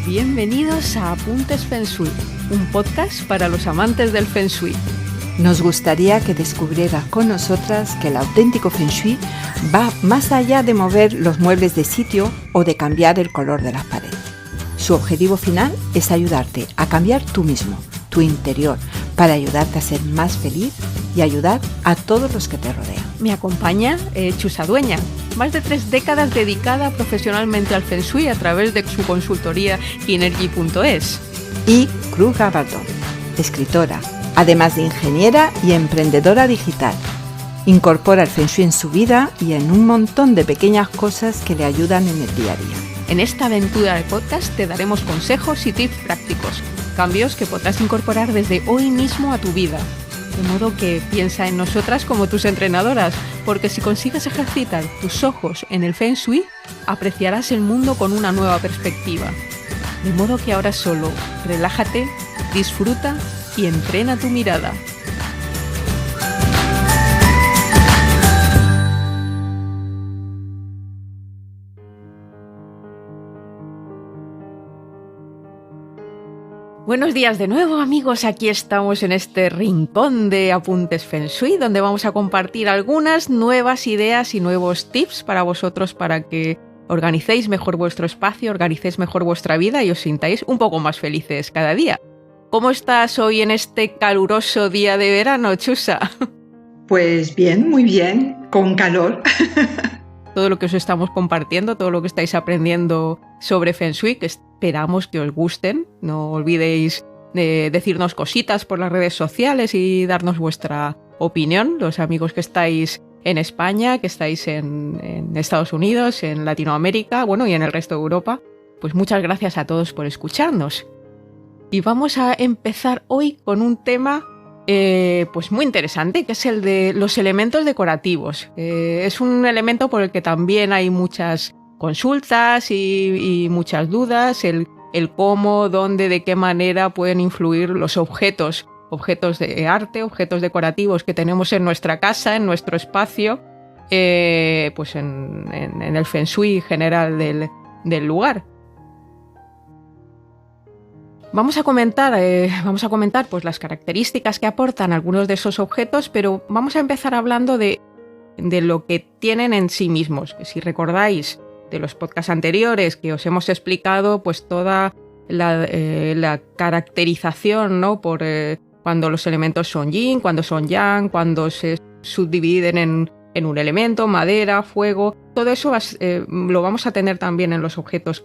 bienvenidos a Apuntes Feng Shui, un podcast para los amantes del Feng Shui. Nos gustaría que descubrieras con nosotras que el auténtico Feng Shui va más allá de mover los muebles de sitio o de cambiar el color de las paredes. Su objetivo final es ayudarte a cambiar tú mismo, tu interior, para ayudarte a ser más feliz y ayudar a todos los que te rodean. Me acompaña Chusa Dueña, más de 3 décadas dedicada profesionalmente al Feng Shui a través de su consultoría Kinergy.es. Y Cruz Gabaldón, escritora, además de ingeniera y emprendedora digital. Incorpora el Feng Shui en su vida y en un montón de pequeñas cosas que le ayudan en el día a día. En esta aventura de podcast te daremos consejos y tips prácticos, cambios que podrás incorporar desde hoy mismo a tu vida. De modo que piensa en nosotras como tus entrenadoras, porque si consigues ejercitar tus ojos en el Feng Shui, apreciarás el mundo con una nueva perspectiva. De modo que ahora solo relájate, disfruta y entrena tu mirada. Buenos días de nuevo, amigos. Aquí estamos en este rincón de Apuntes Feng Shui, donde vamos a compartir algunas nuevas ideas y nuevos tips para vosotros para que organicéis mejor vuestro espacio, organicéis mejor vuestra vida y os sintáis un poco más felices cada día. ¿Cómo estás hoy en este caluroso día de verano, Chusa? Pues bien, muy bien, con calor. Todo lo que os estamos compartiendo, todo lo que estáis aprendiendo sobre Feng Shui, que esperamos que os gusten. No olvidéis de decirnos cositas por las redes sociales y darnos vuestra opinión. Los amigos que estáis en España, que estáis en Estados Unidos, en Latinoamérica, bueno, y en el resto de Europa, pues muchas gracias a todos por escucharnos. Y vamos a empezar hoy con un tema pues muy interesante, que es el de los elementos decorativos. Es un elemento por el que también hay muchas consultas y muchas dudas, el cómo, dónde, de qué manera pueden influir los objetos de arte, objetos decorativos que tenemos en nuestra casa, en nuestro espacio, pues en el Feng Shui general del lugar. Vamos a comentar pues las características que aportan algunos de esos objetos, pero vamos a empezar hablando de lo que tienen en sí mismos. Si recordáis de los podcasts anteriores que os hemos explicado, pues toda la caracterización, ¿no? Por cuando los elementos son yin, cuando son yang, cuando se subdividen en un elemento, madera, fuego. Todo eso lo vamos a tener también en los objetos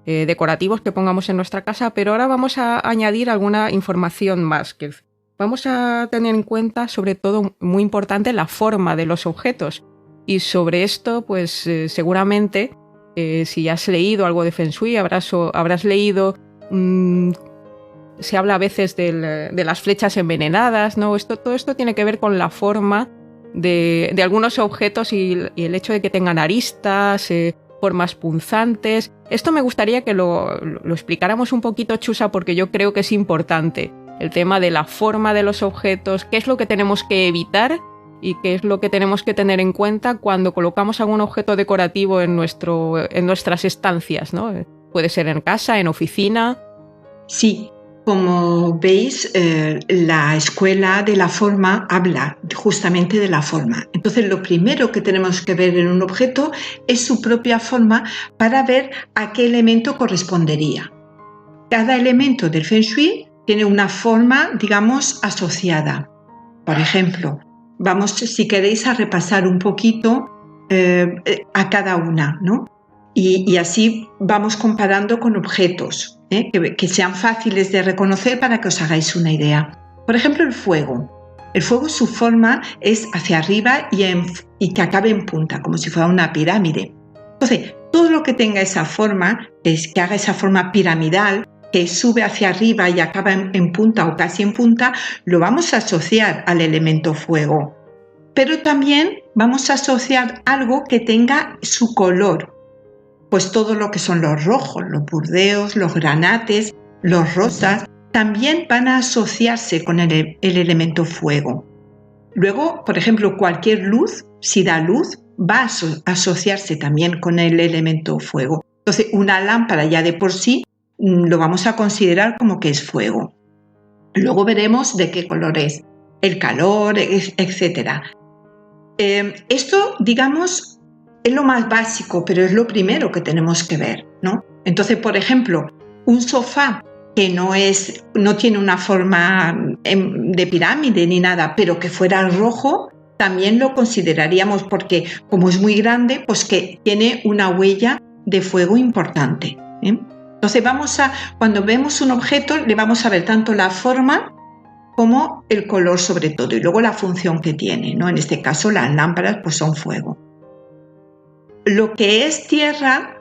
decorativos que pongamos en nuestra casa, pero ahora vamos a añadir alguna información más. Que vamos a tener en cuenta, sobre todo, muy importante, la forma de los objetos. Y sobre esto, pues seguramente, si has leído algo de Feng Shui, habrás leído, se habla a veces de las flechas envenenadas, ¿no? Todo esto tiene que ver con la forma de algunos objetos y el hecho de que tengan aristas, formas punzantes. Esto me gustaría que lo explicáramos un poquito, Chusa, porque yo creo que es importante. El tema de la forma de los objetos, qué es lo que tenemos que evitar y qué es lo que tenemos que tener en cuenta cuando colocamos algún objeto decorativo en nuestras estancias, ¿no? Puede ser en casa, en oficina. Sí, como veis, la escuela de la forma habla justamente de la forma. Entonces, lo primero que tenemos que ver en un objeto es su propia forma para ver a qué elemento correspondería. Cada elemento del Feng Shui tiene una forma, digamos, asociada. Por ejemplo, vamos, si queréis, a repasar un poquito a cada una, ¿no? Y así vamos comparando con objetos que sean fáciles de reconocer para que os hagáis una idea. Por ejemplo, el fuego. El fuego, su forma es hacia arriba y que acabe en punta, como si fuera una pirámide. Entonces, todo lo que tenga esa forma, que haga esa forma piramidal, que sube hacia arriba y acaba en punta o casi en punta, lo vamos a asociar al elemento fuego. Pero también vamos a asociar algo que tenga su color. Pues todo lo que son los rojos, los burdeos, los granates, los rosas, también van a asociarse con el elemento fuego. Luego, por ejemplo, cualquier luz, si da luz, va a asociarse también con el elemento fuego. Entonces, una lámpara ya de por sí lo vamos a considerar como que es fuego. Luego veremos de qué color es, el calor, etc. Esto, digamos, es lo más básico, pero es lo primero que tenemos que ver, ¿no? Entonces, por ejemplo, un sofá que no tiene una forma de pirámide ni nada, pero que fuera rojo, también lo consideraríamos porque, como es muy grande, pues que tiene una huella de fuego importante, ¿eh? Entonces cuando vemos un objeto, le vamos a ver tanto la forma como el color sobre todo, y luego la función que tiene, ¿no? En este caso, las lámparas pues son fuego. Lo que es tierra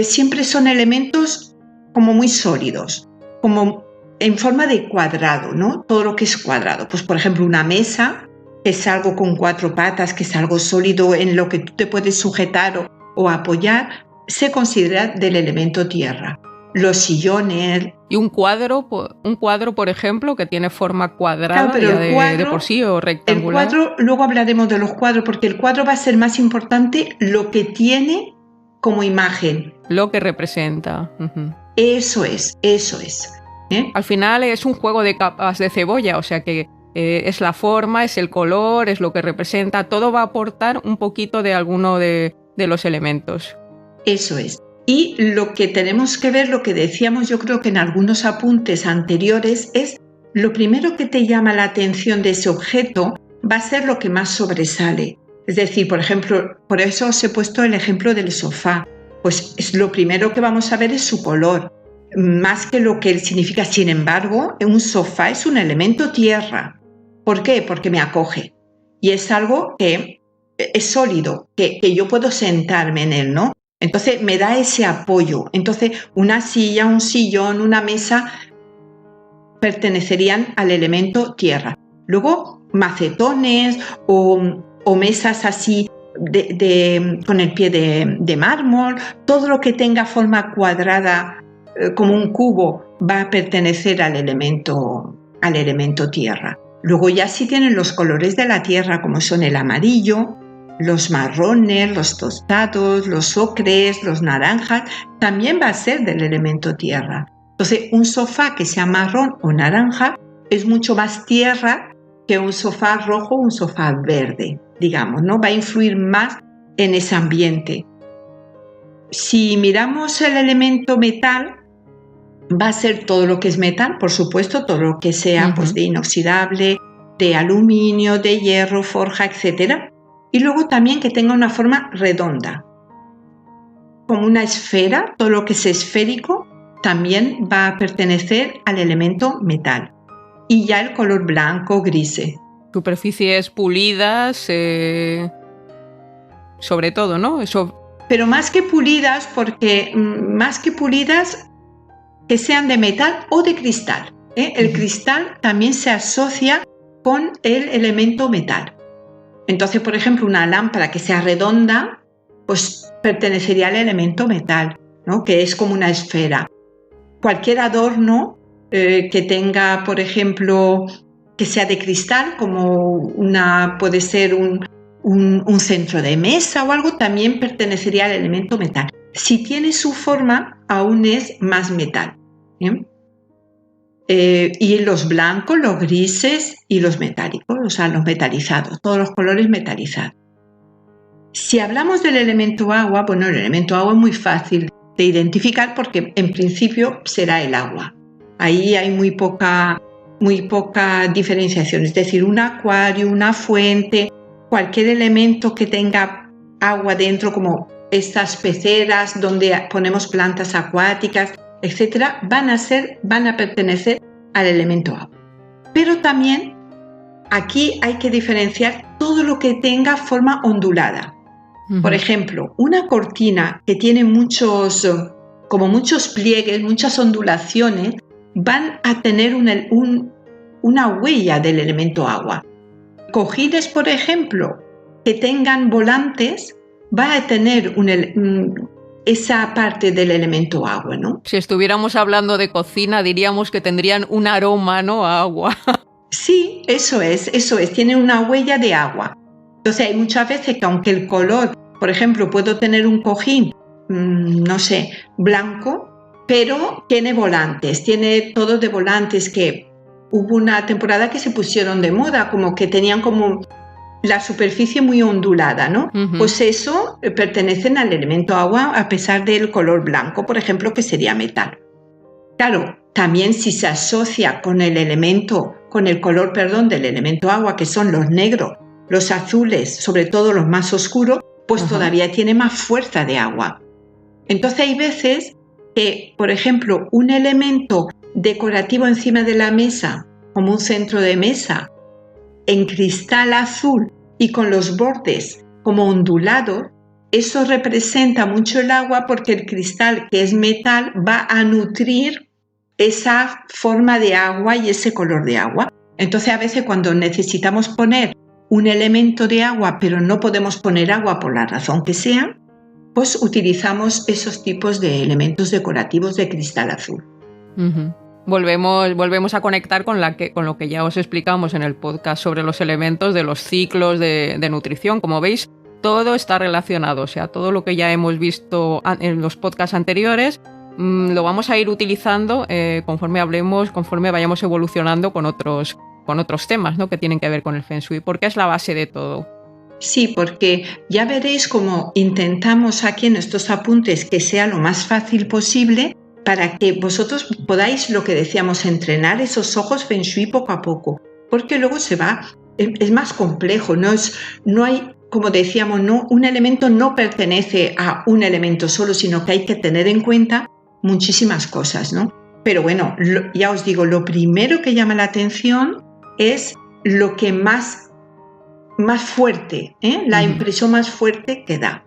siempre son elementos como muy sólidos, como en forma de cuadrado, ¿no? Todo lo que es cuadrado. Pues, por ejemplo, una mesa, que es algo con 4 patas, que es algo sólido en lo que tú te puedes sujetar o apoyar, se considera del elemento tierra. Los sillones... Y un cuadro, por ejemplo, que tiene forma cuadrada, claro, pero ya de por sí, o rectangular. El cuadro, luego hablaremos de los cuadros, porque el cuadro va a ser más importante lo que tiene como imagen. Lo que representa. Uh-huh. Eso es. Al final es un juego de capas de cebolla, o sea que es la forma, es el color, es lo que representa, todo va a aportar un poquito de alguno de los elementos. Eso es. Y lo que tenemos que ver, lo que decíamos yo creo que en algunos apuntes anteriores, es lo primero que te llama la atención de ese objeto va a ser lo que más sobresale. Es decir, por ejemplo, por eso os he puesto el ejemplo del sofá. Pues lo primero que vamos a ver es su color, más que lo que él significa. Sin embargo, un sofá es un elemento tierra. ¿Por qué? Porque me acoge. Y es algo que es sólido, que yo puedo sentarme en él, ¿no? Entonces me da ese apoyo. Entonces una silla, un sillón, una mesa pertenecerían al elemento tierra. Luego macetones o mesas así con el pie de mármol, todo lo que tenga forma cuadrada como un cubo va a pertenecer al elemento tierra. Luego ya sí tienen los colores de la tierra, como son el amarillo, los marrones, los tostados, los ocres, los naranjas, también va a ser del elemento tierra. Entonces, un sofá que sea marrón o naranja es mucho más tierra que un sofá rojo o un sofá verde, digamos, ¿no? Va a influir más en ese ambiente. Si miramos el elemento metal, va a ser todo lo que es metal, por supuesto, todo lo que sea pues, de inoxidable, de aluminio, de hierro, forja, etc. Y luego también que tenga una forma redonda, como una esfera, todo lo que es esférico también va a pertenecer al elemento metal. Y ya el color blanco, grise. Superficies pulidas, sobre todo, ¿no? Eso. Pero más que pulidas, que sean de metal o de cristal, ¿eh? El cristal también se asocia con el elemento metal. Entonces, por ejemplo, una lámpara que sea redonda, pues pertenecería al elemento metal, ¿no? Que es como una esfera. Cualquier adorno que tenga, por ejemplo, que sea de cristal, como puede ser un centro de mesa o algo, también pertenecería al elemento metal. Si tiene su forma, aún es más metal, ¿eh? Y los blancos, los grises y los metálicos, o sea, los metalizados, todos los colores metalizados. Si hablamos del elemento agua, bueno, el elemento agua es muy fácil de identificar porque en principio será el agua. Ahí hay muy poca diferenciación, es decir, un acuario, una fuente, cualquier elemento que tenga agua dentro, como estas peceras donde ponemos plantas acuáticas, etcétera, van a pertenecer al elemento agua. Pero también aquí hay que diferenciar todo lo que tenga forma ondulada. Por ejemplo, una cortina que tiene muchos pliegues, muchas ondulaciones, van a tener una huella del elemento agua. Cojines, por ejemplo, que tengan volantes, va a tener esa parte del elemento agua, ¿no? Si estuviéramos hablando de cocina, diríamos que tendrían un aroma, ¿no?, a agua. Sí, eso es, tiene una huella de agua. Entonces hay muchas veces que aunque el color, por ejemplo, puedo tener un cojín, no sé, blanco, pero tiene volantes, tiene todo de volantes que hubo una temporada que se pusieron de moda, como que tenían como la superficie muy ondulada, ¿no? Ujú. Pues eso pertenecen al elemento agua a pesar del color blanco, por ejemplo, que sería metal. Claro, también si se asocia con el color del elemento agua, que son los negros, los azules, sobre todo los más oscuros, pues todavía tiene más fuerza de agua. Entonces hay veces que, por ejemplo, un elemento decorativo encima de la mesa, como un centro de mesa, en cristal azul y con los bordes como ondulados, eso representa mucho el agua porque el cristal, que es metal, va a nutrir esa forma de agua y ese color de agua. Entonces a veces cuando necesitamos poner un elemento de agua pero no podemos poner agua por la razón que sea, pues utilizamos esos tipos de elementos decorativos de cristal azul. Uh-huh. Volvemos a conectar con lo que ya os explicamos en el podcast sobre los elementos de los ciclos de nutrición. Como veis, todo está relacionado, o sea, todo lo que ya hemos visto en los podcasts anteriores lo vamos a ir utilizando conforme vayamos evolucionando con otros temas, ¿no?, que tienen que ver con el Feng Shui, porque es la base de todo. Sí, porque ya veréis cómo intentamos aquí en estos apuntes que sea lo más fácil posible para que vosotros podáis, lo que decíamos, entrenar esos ojos Feng Shui poco a poco, porque luego es más complejo, no hay, como decíamos, un elemento no pertenece a un elemento solo, sino que hay que tener en cuenta muchísimas cosas, ¿no? Pero bueno, ya os digo, lo primero que llama la atención es lo que más fuerte, la impresión más fuerte que da.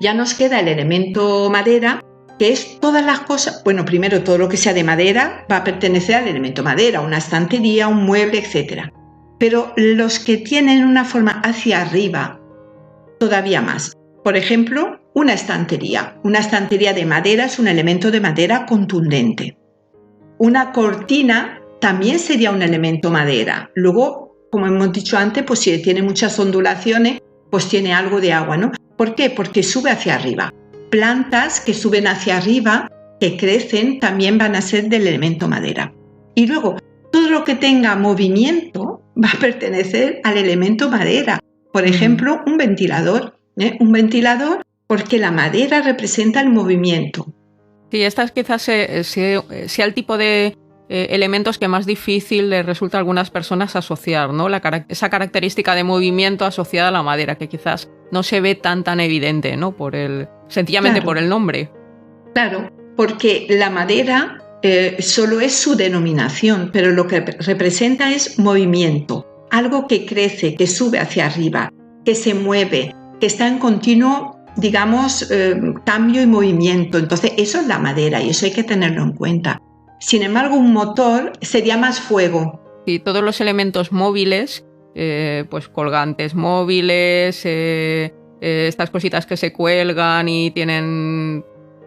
Ya nos queda el elemento madera, que es todas las cosas, bueno, primero todo lo que sea de madera va a pertenecer al elemento madera, una estantería, un mueble, etc. Pero los que tienen una forma hacia arriba, todavía más. Por ejemplo, una estantería de madera es un elemento de madera contundente. Una cortina también sería un elemento madera. Luego, como hemos dicho antes, pues si tiene muchas ondulaciones, pues tiene algo de agua, ¿no? ¿Por qué? Porque sube hacia arriba. Plantas que suben hacia arriba, que crecen, también van a ser del elemento madera. Y luego, todo lo que tenga movimiento va a pertenecer al elemento madera. Por ejemplo, un ventilador. Un ventilador porque la madera representa el movimiento. Sí, estas quizás sea el tipo de elementos que más difícil les resulta a algunas personas asociar, ¿no? Esa característica de movimiento asociada a la madera, que quizás no se ve tan evidente, ¿no? Sencillamente por el nombre. Claro, porque la madera solo es su denominación, pero lo que representa es movimiento, algo que crece, que sube hacia arriba, que se mueve, que está en continuo, digamos, cambio y movimiento. Entonces eso es la madera y eso hay que tenerlo en cuenta. Sin embargo, un motor sería más fuego. Y todos los elementos móviles, pues colgantes móviles, estas cositas que se cuelgan y tienen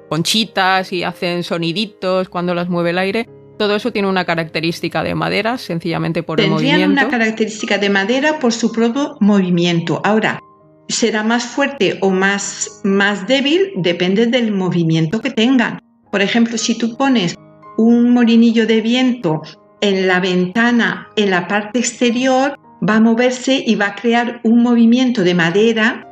conchitas y hacen soniditos cuando las mueve el aire, todo eso tiene una característica de madera, sencillamente por el movimiento. Tendrían una característica de madera por su propio movimiento. Ahora, será más fuerte o más débil, depende del movimiento que tengan. Por ejemplo, si tú pones un molinillo de viento en la ventana, en la parte exterior, va a moverse y va a crear un movimiento de madera,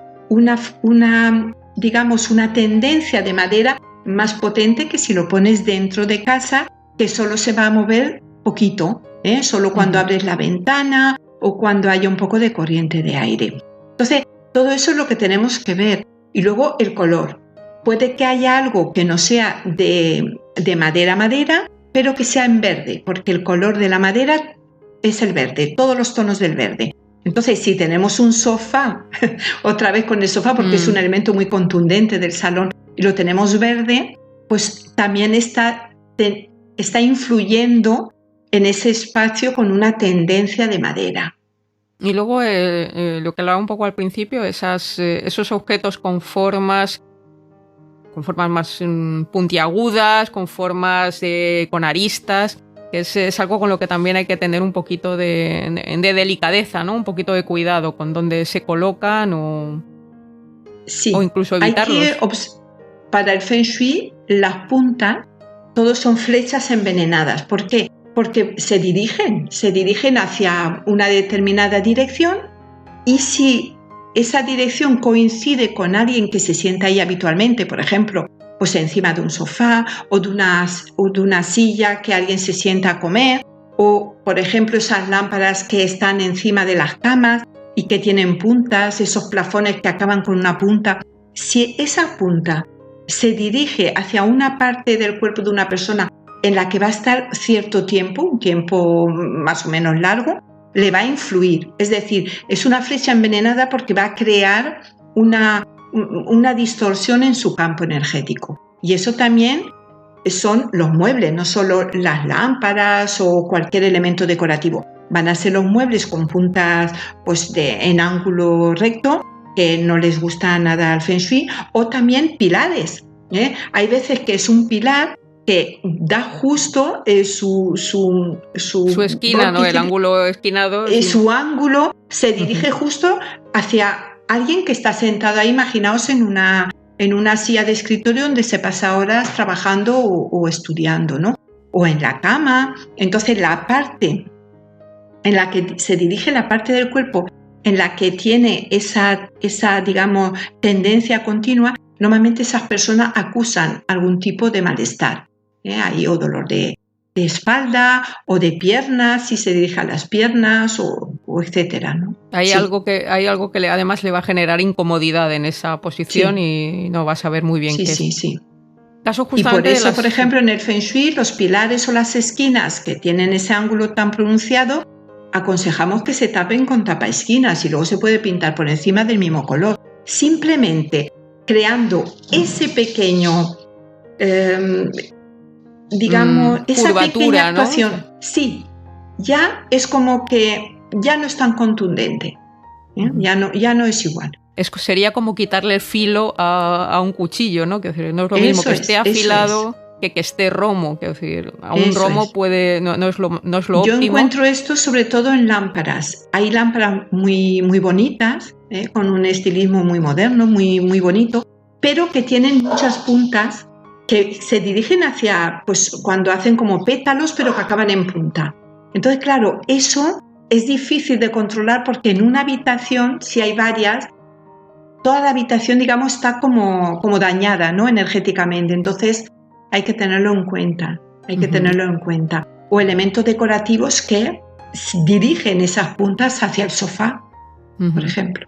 digamos, una tendencia de madera más potente que si lo pones dentro de casa, que solo se va a mover poquito, solo cuando abres la ventana o cuando haya un poco de corriente de aire. Entonces, todo eso es lo que tenemos que ver. Y luego el color. Puede que haya algo que no sea de madera, pero que sea en verde, porque el color de la madera es el verde, todos los tonos del verde. Entonces, si tenemos un sofá, otra vez con el sofá, porque es un elemento muy contundente del salón, y lo tenemos verde, pues también está influyendo en ese espacio con una tendencia de madera. Y luego lo que hablaba un poco al principio, esos objetos con formas más puntiagudas, con formas con aristas, que es algo con lo que también hay que tener un poquito de delicadeza, ¿no? Un poquito de cuidado con dónde se colocan o sí, incluso evitarlos. Para el Feng Shui, las puntas todos son flechas envenenadas. ¿Por qué? Porque se dirigen hacia una determinada dirección, y si esa dirección coincide con alguien que se sienta ahí habitualmente, por ejemplo, pues encima de un sofá o de una silla que alguien se sienta a comer, o por ejemplo esas lámparas que están encima de las camas y que tienen puntas, esos plafones que acaban con una punta, si esa punta se dirige hacia una parte del cuerpo de una persona en la que va a estar cierto tiempo, un tiempo más o menos largo, le va a influir. Es decir, es una flecha envenenada porque va a crear una distorsión en su campo energético. Y eso también son los muebles, no solo las lámparas o cualquier elemento decorativo. Van a ser los muebles con puntas pues, en ángulo recto, que no les gusta nada al Feng Shui, o también pilares. Hay veces que es un pilar que da justo su esquina, ¿no? El ángulo esquinado. Sí. Su ángulo se dirige justo hacia alguien que está sentado ahí. Imaginaos en una silla de escritorio donde se pasa horas trabajando o estudiando, ¿no? O en la cama. Entonces la parte en la que se dirige, la parte del cuerpo en la que tiene esa digamos, tendencia continua, normalmente esas personas acusan algún tipo de malestar. Hay o dolor de espalda o de piernas, si se dirige a las piernas o etcétera, ¿no? Hay algo que además le va a generar incomodidad en esa posición, y no va a saber muy bien qué es. Sí. Caso y por eso, por ejemplo, en el Feng Shui, los pilares o las esquinas que tienen ese ángulo tan pronunciado, aconsejamos que se tapen con tapaesquinas y luego se puede pintar por encima del mismo color. Simplemente creando ese pequeño, digamos, esa pequeña actuación, ¿no? Sí, ya es como que ya no es tan contundente, ya no es igual. Sería como quitarle el filo a un cuchillo, ¿no? Que no es lo mismo que esté afilado que esté romo. Que decir, a un romo puede no es lo óptimo. Yo encuentro esto sobre todo en lámparas. Hay lámparas muy, muy bonitas, con un estilismo muy moderno, muy, muy bonito, pero que tienen muchas puntas que se dirigen hacia, pues cuando hacen como pétalos, pero que acaban en punta. Entonces, claro, eso es difícil de controlar porque en una habitación, si hay varias, toda la habitación, digamos, está como dañada, ¿no? Energéticamente. Entonces, hay que tenerlo en cuenta. O elementos decorativos que dirigen esas puntas hacia el sofá, por ejemplo.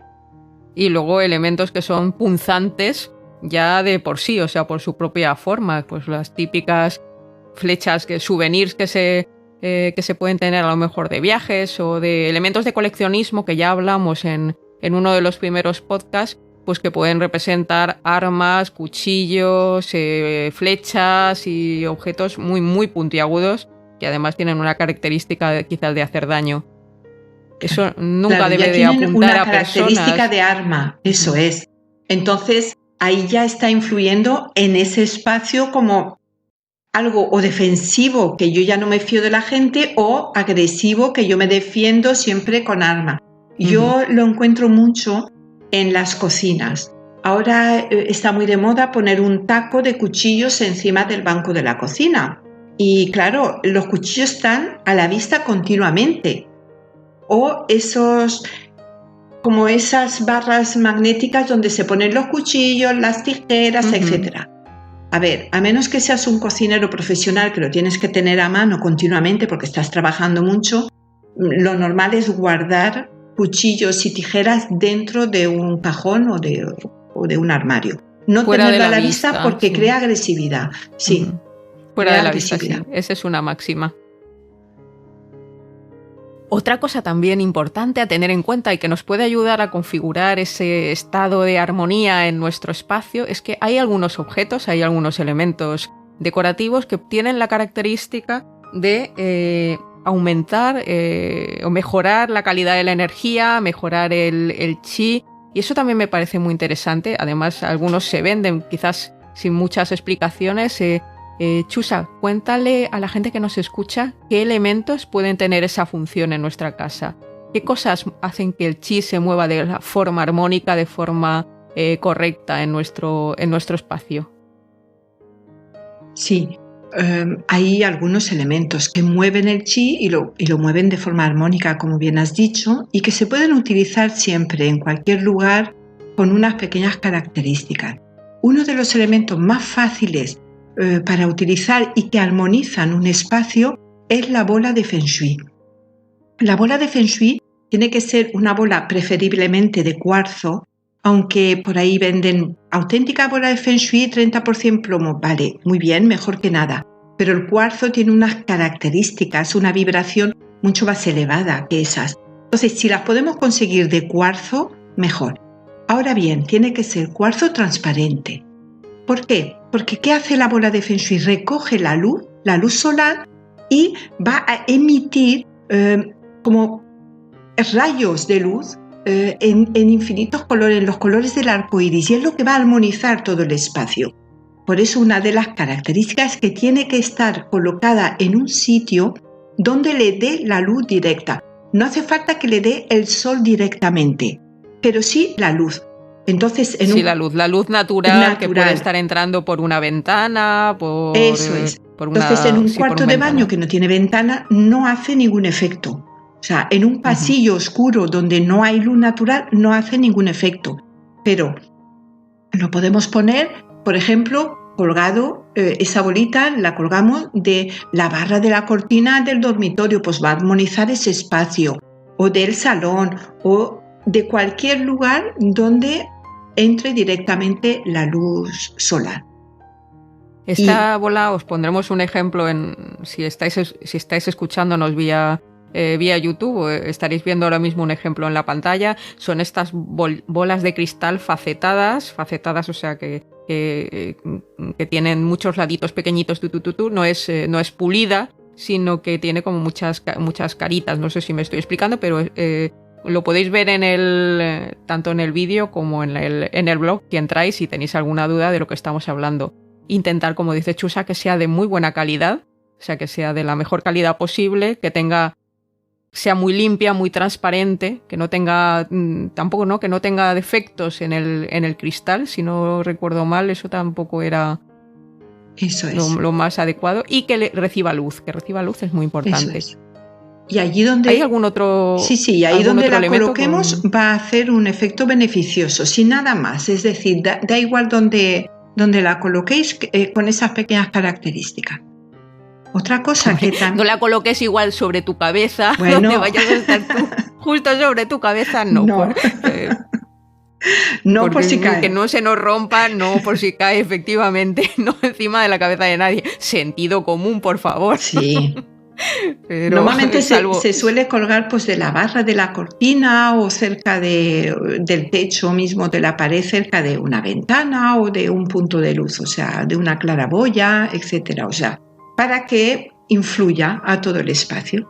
Y luego elementos que son punzantes ya de por sí, o sea, por su propia forma. Pues las típicas flechas, souvenirs que se pueden tener a lo mejor de viajes, o de elementos de coleccionismo que ya hablamos en uno de los primeros podcasts, pues que pueden representar armas, cuchillos, flechas y objetos muy, muy puntiagudos, que además tienen una característica quizás de hacer daño. Eso nunca debe de apuntar una a personas. Característica de arma, eso es. Entonces, ahí ya está influyendo en ese espacio como algo o defensivo, que yo ya no me fío de la gente, o agresivo, que yo me defiendo siempre con arma. Yo lo encuentro mucho en las cocinas. Ahora está muy de moda poner un taco de cuchillos encima del banco de la cocina. Y claro, los cuchillos están a la vista continuamente. O como esas barras magnéticas donde se ponen los cuchillos, las tijeras, etc. A ver, a menos que seas un cocinero profesional que lo tienes que tener a mano continuamente porque estás trabajando mucho, lo normal es guardar cuchillos y tijeras dentro de un cajón o de un armario. No tenerlo a la vista porque crea agresividad. Sí. Fuera de la vista, sí. Esa es una máxima. Otra cosa también importante a tener en cuenta y que nos puede ayudar a configurar ese estado de armonía en nuestro espacio es que hay algunos objetos, hay algunos elementos decorativos que tienen la característica de aumentar o mejorar la calidad de la energía, mejorar el chi, y eso también me parece muy interesante. Además, algunos se venden quizás sin muchas explicaciones. Chusa, cuéntale a la gente que nos escucha qué elementos pueden tener esa función en nuestra casa. ¿Qué cosas hacen que el chi se mueva de la forma armónica, de forma correcta en nuestro espacio? Sí, hay algunos elementos que mueven el chi y lo mueven de forma armónica, como bien has dicho, y que se pueden utilizar siempre, en cualquier lugar, con unas pequeñas características. Uno de los elementos más fáciles para utilizar y que armonizan un espacio es la bola de Feng Shui. La bola de Feng Shui tiene que ser una bola preferiblemente de cuarzo, aunque por ahí venden auténtica bola de Feng Shui 30% plomo. Vale, muy bien, mejor que nada. Pero el cuarzo tiene unas características, una vibración mucho más elevada que esas. Entonces, si las podemos conseguir de cuarzo, mejor. Ahora bien, tiene que ser cuarzo transparente. ¿Por qué? Porque ¿qué hace la bola de Feng Shui? Recoge la luz solar, y va a emitir como rayos de luz en infinitos colores, los colores del arco iris, y es lo que va a armonizar todo el espacio. Por eso una de las características es que tiene que estar colocada en un sitio donde le dé la luz directa. No hace falta que le dé el sol directamente, pero sí la luz. Entonces, la luz natural que puede estar entrando por una ventana, Eso es. Entonces, en un cuarto de baño que no tiene ventana, no hace ningún efecto. O sea, en un pasillo oscuro donde no hay luz natural, no hace ningún efecto. Pero lo podemos poner, por ejemplo, colgado, esa bolita la colgamos de la barra de la cortina del dormitorio, pues va a armonizar ese espacio, o del salón, o de cualquier lugar donde entre directamente la luz solar. Esta bola, os pondremos un ejemplo si estáis escuchándonos vía YouTube, estaréis viendo ahora mismo un ejemplo en la pantalla. Son estas bolas de cristal facetadas, o sea que tienen muchos laditos pequeñitos, no es pulida, sino que tiene como muchas caritas. No sé si me estoy explicando, pero lo podéis ver tanto en el vídeo como en el blog, si entráis, si tenéis alguna duda de lo que estamos hablando. Intentar, como dice Chusa, que sea de muy buena calidad, o sea, que sea de la mejor calidad posible, que sea muy limpia, muy transparente, que no tenga que no tenga defectos en el cristal. Si no recuerdo mal, eso tampoco era lo más adecuado, y que reciba luz, es muy importante. Eso es. Y allí donde ¿hay algún otro? Sí, ahí donde la coloquemos va a hacer un efecto beneficioso, sin nada más. Es decir, da igual donde la coloquéis, con esas pequeñas características. Otra cosa que también... No la coloques igual sobre tu cabeza, donde vayas a estar tú, justo sobre tu cabeza, no. No por si cae. Que no se nos rompa, no por si cae, efectivamente, no encima de la cabeza de nadie. Sentido común, por favor. Sí. Pero normalmente se suele colgar pues de la barra de la cortina, o cerca del techo mismo de la pared, cerca de una ventana o de un punto de luz, o sea, de una claraboya, etcétera, o sea, para que influya a todo el espacio.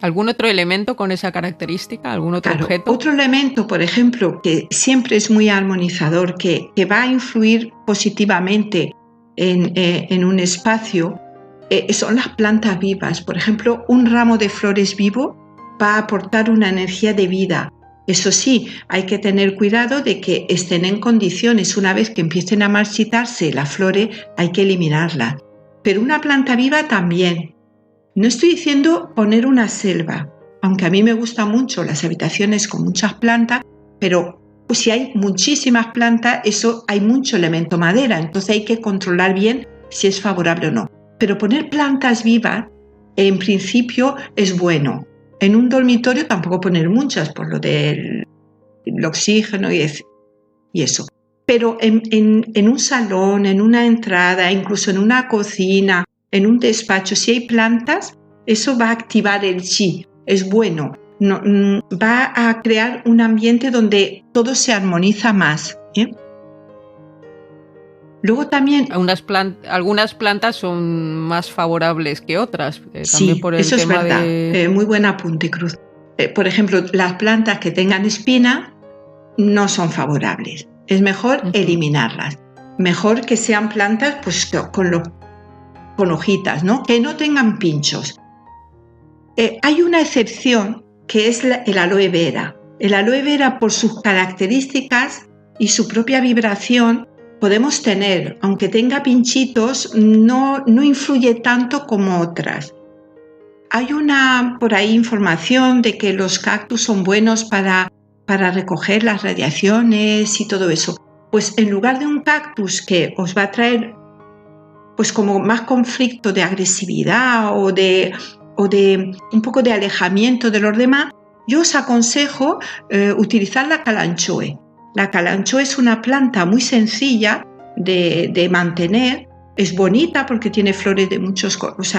¿Algún otro elemento con esa característica? ¿Algún otro objeto? Otro elemento, por ejemplo, que siempre es muy armonizador, que va a influir positivamente en un espacio, son las plantas vivas. Por ejemplo, un ramo de flores vivo va a aportar una energía de vida. Eso sí, hay que tener cuidado de que estén en condiciones. Una vez que empiecen a marchitarse las flores, hay que eliminarlas. Pero una planta viva también. No estoy diciendo poner una selva, aunque a mí me gustan mucho las habitaciones con muchas plantas, pero pues, si hay muchísimas plantas, eso hay mucho elemento madera, entonces hay que controlar bien si es favorable o no. Pero poner plantas vivas, en principio, es bueno. En un dormitorio tampoco poner muchas, por lo del oxígeno y eso. Pero en un salón, en una entrada, incluso en una cocina, en un despacho, si hay plantas, eso va a activar el chi, es bueno. No, va a crear un ambiente donde todo se armoniza más. Luego también... Algunas plantas son más favorables que otras. Sí, por el eso tema es verdad. Muy buen apunte, Cruz. Por ejemplo, las plantas que tengan espina no son favorables. Es mejor eliminarlas. Mejor que sean plantas pues, con hojitas, ¿no? Que no tengan pinchos. Hay una excepción que es el aloe vera. El aloe vera, por sus características y su propia vibración, podemos tener, aunque tenga pinchitos, no influye tanto como otras. Hay por ahí información de que los cactus son buenos para recoger las radiaciones y todo eso. Pues en lugar de un cactus que os va a traer pues como más conflicto de agresividad o de un poco de alejamiento de los demás, yo os aconsejo utilizar la calanchoe. La calanchoe es una planta muy sencilla de mantener, es bonita porque tiene flores de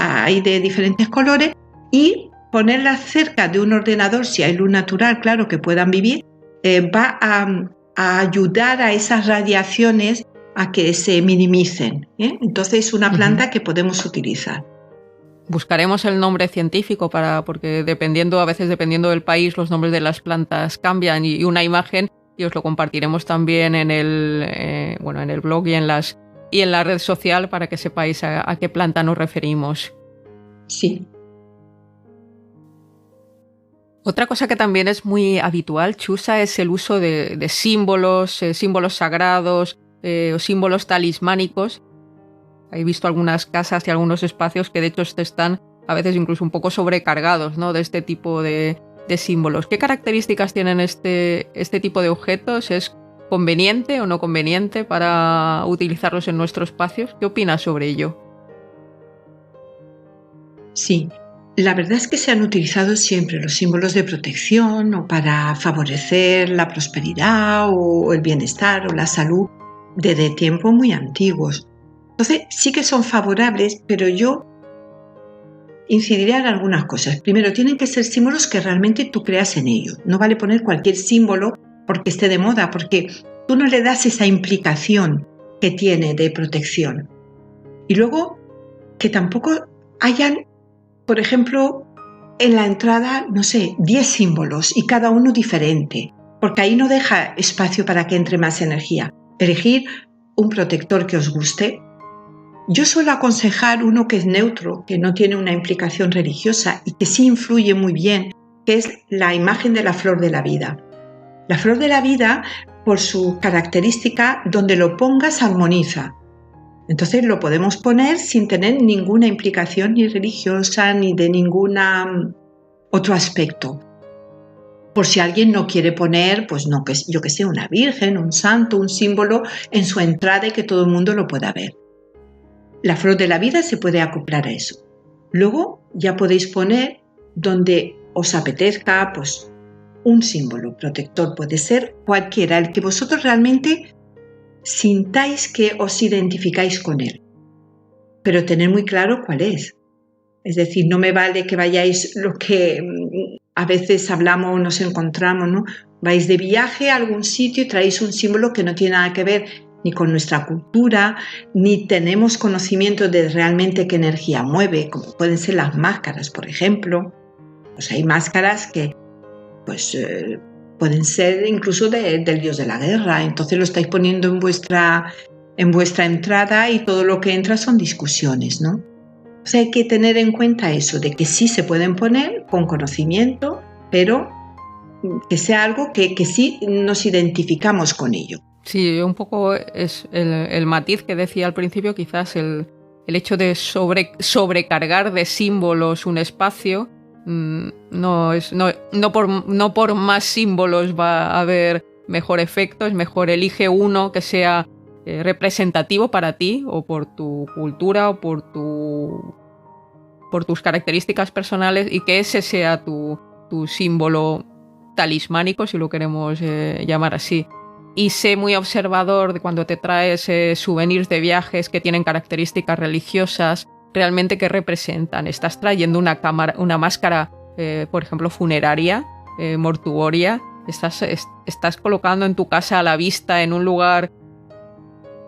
hay de diferentes colores, y ponerla cerca de un ordenador, si hay luz natural, claro, que puedan vivir, va a ayudar a esas radiaciones a que se minimicen, ¿eh? Entonces es una planta que podemos utilizar. Buscaremos el nombre científico porque a veces dependiendo del país, los nombres de las plantas cambian y una imagen, y os lo compartiremos también en el blog y en la red social para que sepáis a qué planta nos referimos. Sí. Otra cosa que también es muy habitual, Chusa, es el uso de símbolos, símbolos sagrados o símbolos talismánicos. He visto algunas casas y algunos espacios que de hecho están a veces incluso un poco sobrecargados, ¿no?, de este tipo de símbolos. ¿Qué características tienen este tipo de objetos? ¿Es conveniente o no conveniente para utilizarlos en nuestro espacio? ¿Qué opinas sobre ello? Sí, la verdad es que se han utilizado siempre los símbolos de protección o para favorecer la prosperidad o el bienestar o la salud desde tiempos muy antiguos. Entonces sí que son favorables, pero yo incidiría en algunas cosas. Primero, tienen que ser símbolos que realmente tú creas en ellos. No vale poner cualquier símbolo porque esté de moda, porque tú no le das esa implicación que tiene de protección. Y luego, que tampoco hayan, por ejemplo, en la entrada, 10 símbolos y cada uno diferente, porque ahí no deja espacio para que entre más energía. Elegir un protector que os guste. Yo suelo aconsejar uno que es neutro, que no tiene una implicación religiosa y que sí influye muy bien, que es la imagen de la flor de la vida. La flor de la vida, por su característica, donde lo pongas armoniza. Entonces lo podemos poner sin tener ninguna implicación ni religiosa ni de ningún otro aspecto. Por si alguien no quiere poner, pues no, yo que sé, una virgen, un santo, un símbolo en su entrada y que todo el mundo lo pueda ver. La flor de la vida se puede acoplar a eso. Luego ya podéis poner donde os apetezca, pues un símbolo protector, puede ser cualquiera, el que vosotros realmente sintáis que os identificáis con él. Pero tener muy claro cuál es. Es decir, no me vale que vayáis lo que a veces hablamos o nos encontramos, ¿no? Vais de viaje a algún sitio y traéis un símbolo que no tiene nada que ver ni con nuestra cultura, ni tenemos conocimiento de realmente qué energía mueve, como pueden ser las máscaras, por ejemplo. Pues hay máscaras que pueden ser incluso del dios de la guerra, entonces lo estáis poniendo en vuestra entrada y todo lo que entra son discusiones, ¿no? O sea, hay que tener en cuenta eso, de que sí se pueden poner con conocimiento, pero que sea algo que sí nos identificamos con ello. Sí, un poco es el matiz que decía al principio, quizás el hecho de sobrecargar de símbolos un espacio. No por más símbolos va a haber mejor efecto, es mejor elige uno que sea representativo para ti o por tu cultura o por tus características personales, y que ese sea tu símbolo talismánico, si lo queremos llamar así. Y sé muy observador de cuando te traes souvenirs de viajes que tienen características religiosas, realmente qué representan. Estás trayendo una máscara, por ejemplo, funeraria, mortuoria. Estás colocando en tu casa a la vista en un lugar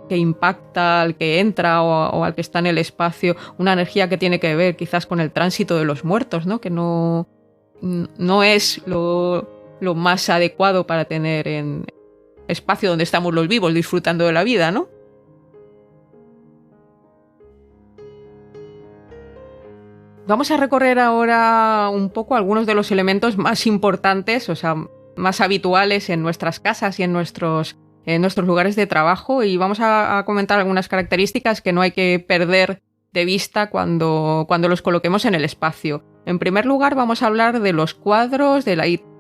que impacta al que entra o al que está en el espacio, una energía que tiene que ver quizás con el tránsito de los muertos, ¿no? Que no es lo más adecuado para tener en espacio donde estamos los vivos disfrutando de la vida, ¿no? Vamos a recorrer ahora un poco algunos de los elementos más importantes, o sea, más habituales en nuestras casas y en nuestros en nuestros lugares de trabajo y vamos a comentar algunas características que no hay que perder de vista cuando los coloquemos en el espacio. En primer lugar, vamos a hablar de los cuadros,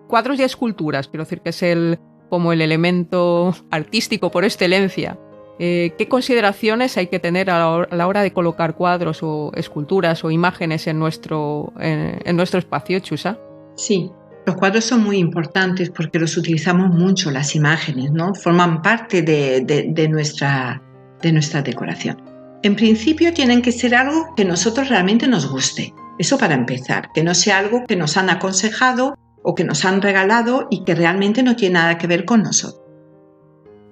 cuadros y esculturas, quiero decir que es como el elemento artístico por excelencia. ¿Qué consideraciones hay que tener a la hora de colocar cuadros o esculturas o imágenes en nuestro espacio, Chusa? Sí, los cuadros son muy importantes porque los utilizamos mucho, las imágenes, ¿no? Forman parte de nuestra decoración. En principio tienen que ser algo que a nosotros realmente nos guste. Eso para empezar, que no sea algo que nos han aconsejado o que nos han regalado y que realmente no tiene nada que ver con nosotros.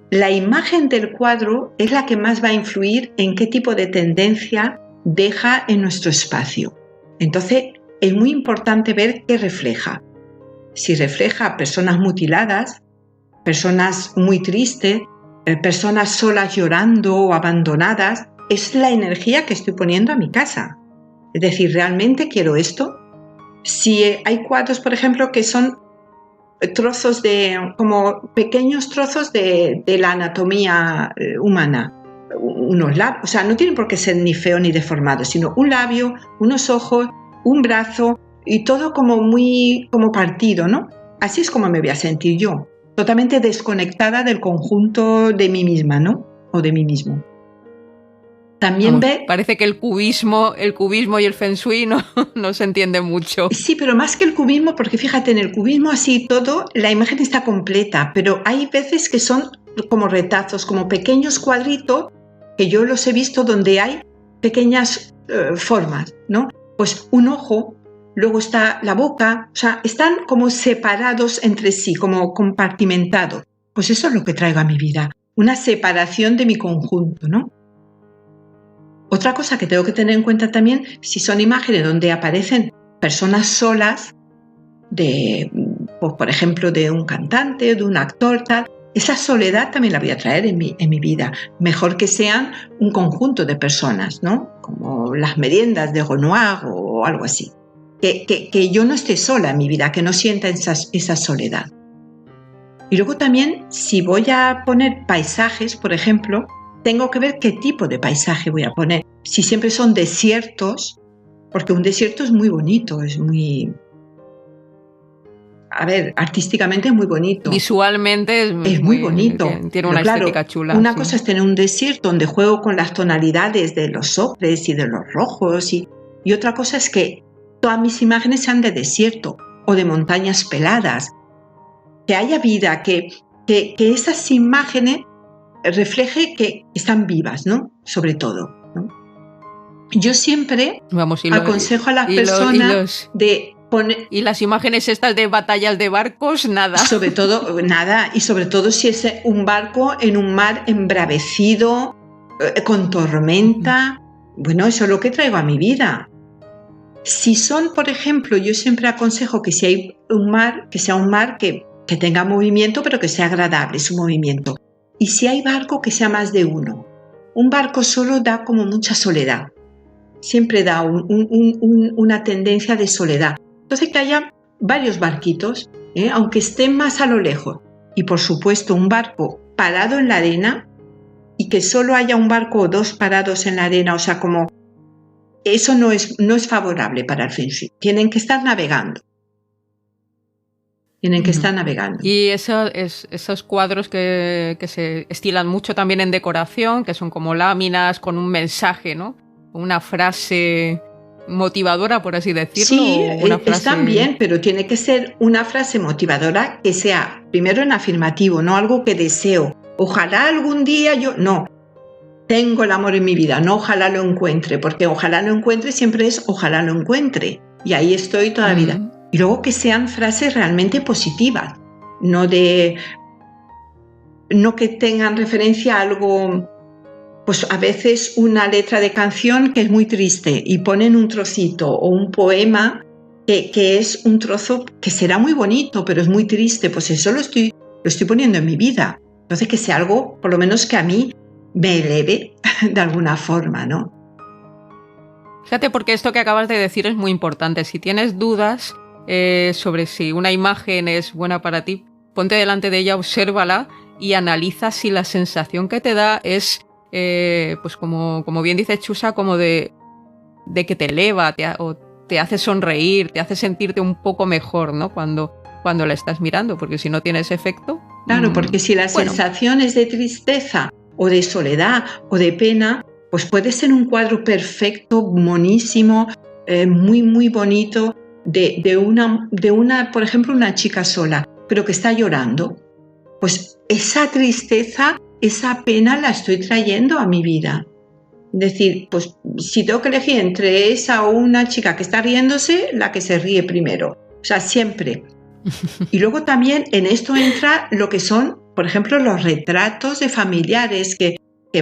La imagen del cuadro es la que más va a influir en qué tipo de tendencia deja en nuestro espacio. Entonces, es muy importante ver qué refleja. Si refleja personas mutiladas, personas muy tristes, personas solas llorando o abandonadas, es la energía que estoy poniendo a mi casa. Es decir, ¿realmente quiero esto? Si hay cuadros, por ejemplo, que son trozos como pequeños trozos de la anatomía humana, unos labios, o sea, no tienen por qué ser ni feo ni deformado, sino un labio, unos ojos, un brazo y todo como partido, ¿no? Así es como me voy a sentir yo, totalmente desconectada del conjunto de mí misma, ¿no? O de mí mismo. También parece que el cubismo y el feng shui no se entienden mucho. Sí, pero más que el cubismo, porque fíjate, en el cubismo así todo, la imagen está completa, pero hay veces que son como retazos, como pequeños cuadritos, que yo los he visto donde hay pequeñas formas, ¿no? Pues un ojo, luego está la boca, o sea, están como separados entre sí, como compartimentados. Pues eso es lo que traigo a mi vida, una separación de mi conjunto, ¿no? Otra cosa que tengo que tener en cuenta también, si son imágenes donde aparecen personas solas, pues, por ejemplo, de un cantante, de un actor, tal, esa soledad también la voy a traer en mi vida. Mejor que sean un conjunto de personas, ¿no? Como las meriendas de Renoir o algo así. Que yo no esté sola en mi vida, que no sienta esa soledad. Y luego también, si voy a poner paisajes, por ejemplo, tengo que ver qué tipo de paisaje voy a poner. Si siempre son desiertos, porque un desierto es muy bonito, es muy... A ver, artísticamente es muy bonito. Visualmente es muy bonito. Tiene una estética chula. Una sí. cosa es tener un desierto donde juego con las tonalidades de los ocres y de los rojos y otra cosa es que todas mis imágenes sean de desierto o de montañas peladas. Que haya vida, que esas imágenes refleje que están vivas, ¿no? Sobre todo, ¿no? Yo siempre aconsejo a las personas de poner... Y las imágenes estas de batallas de barcos, nada. Sobre todo, nada. Y sobre todo si es un barco en un mar embravecido, con tormenta. Bueno, eso es lo que traigo a mi vida. Si son, por ejemplo, yo siempre aconsejo que si hay un mar, que sea un mar que tenga movimiento, pero que sea agradable su movimiento. Y si hay barco, que sea más de uno. Un barco solo da como mucha soledad. Siempre da una tendencia de soledad. Entonces que haya varios barquitos, aunque estén más a lo lejos. Y por supuesto un barco parado en la arena y que solo haya un barco o dos parados en la arena. O sea, como eso no es favorable para el Feng Shui. Tienen que estar navegando. Tienen que estar navegando. Y esos cuadros que se estilan mucho también en decoración, que son como láminas con un mensaje, ¿no? Una frase motivadora, por así decirlo. Sí, una frase... están bien, pero tiene que ser una frase motivadora que sea primero en afirmativo, no algo que deseo. Ojalá algún día yo... No, tengo el amor en mi vida, no ojalá lo encuentre, porque ojalá lo encuentre siempre es ojalá lo encuentre. Y ahí estoy toda la vida. Y luego que sean frases realmente positivas, no que tengan referencia a algo, pues a veces una letra de canción que es muy triste y ponen un trocito o un poema que es un trozo que será muy bonito, pero es muy triste, pues eso lo estoy poniendo en mi vida. Entonces que sea algo, por lo menos que a mí me eleve de alguna forma, ¿no? Fíjate, porque esto que acabas de decir es muy importante. Si tienes dudas sobre si una imagen es buena para ti, ponte delante de ella, obsérvala y analiza si la sensación que te da es, pues como bien dice Chusa, como de que te eleva o te hace sonreír, te hace sentirte un poco mejor, ¿no? Cuando la estás mirando, porque si no tiene ese efecto... Claro, porque si la sensación es de tristeza o de soledad o de pena, pues puede ser un cuadro perfecto, monísimo, muy, muy bonito, de una, por ejemplo, una chica sola, pero que está llorando. Pues esa tristeza, esa pena la estoy trayendo a mi vida. Es decir, pues si tengo que elegir entre esa o una chica que está riéndose, la que se ríe primero. O sea, siempre. Y luego también en esto entra lo que son, por ejemplo, los retratos de familiares que se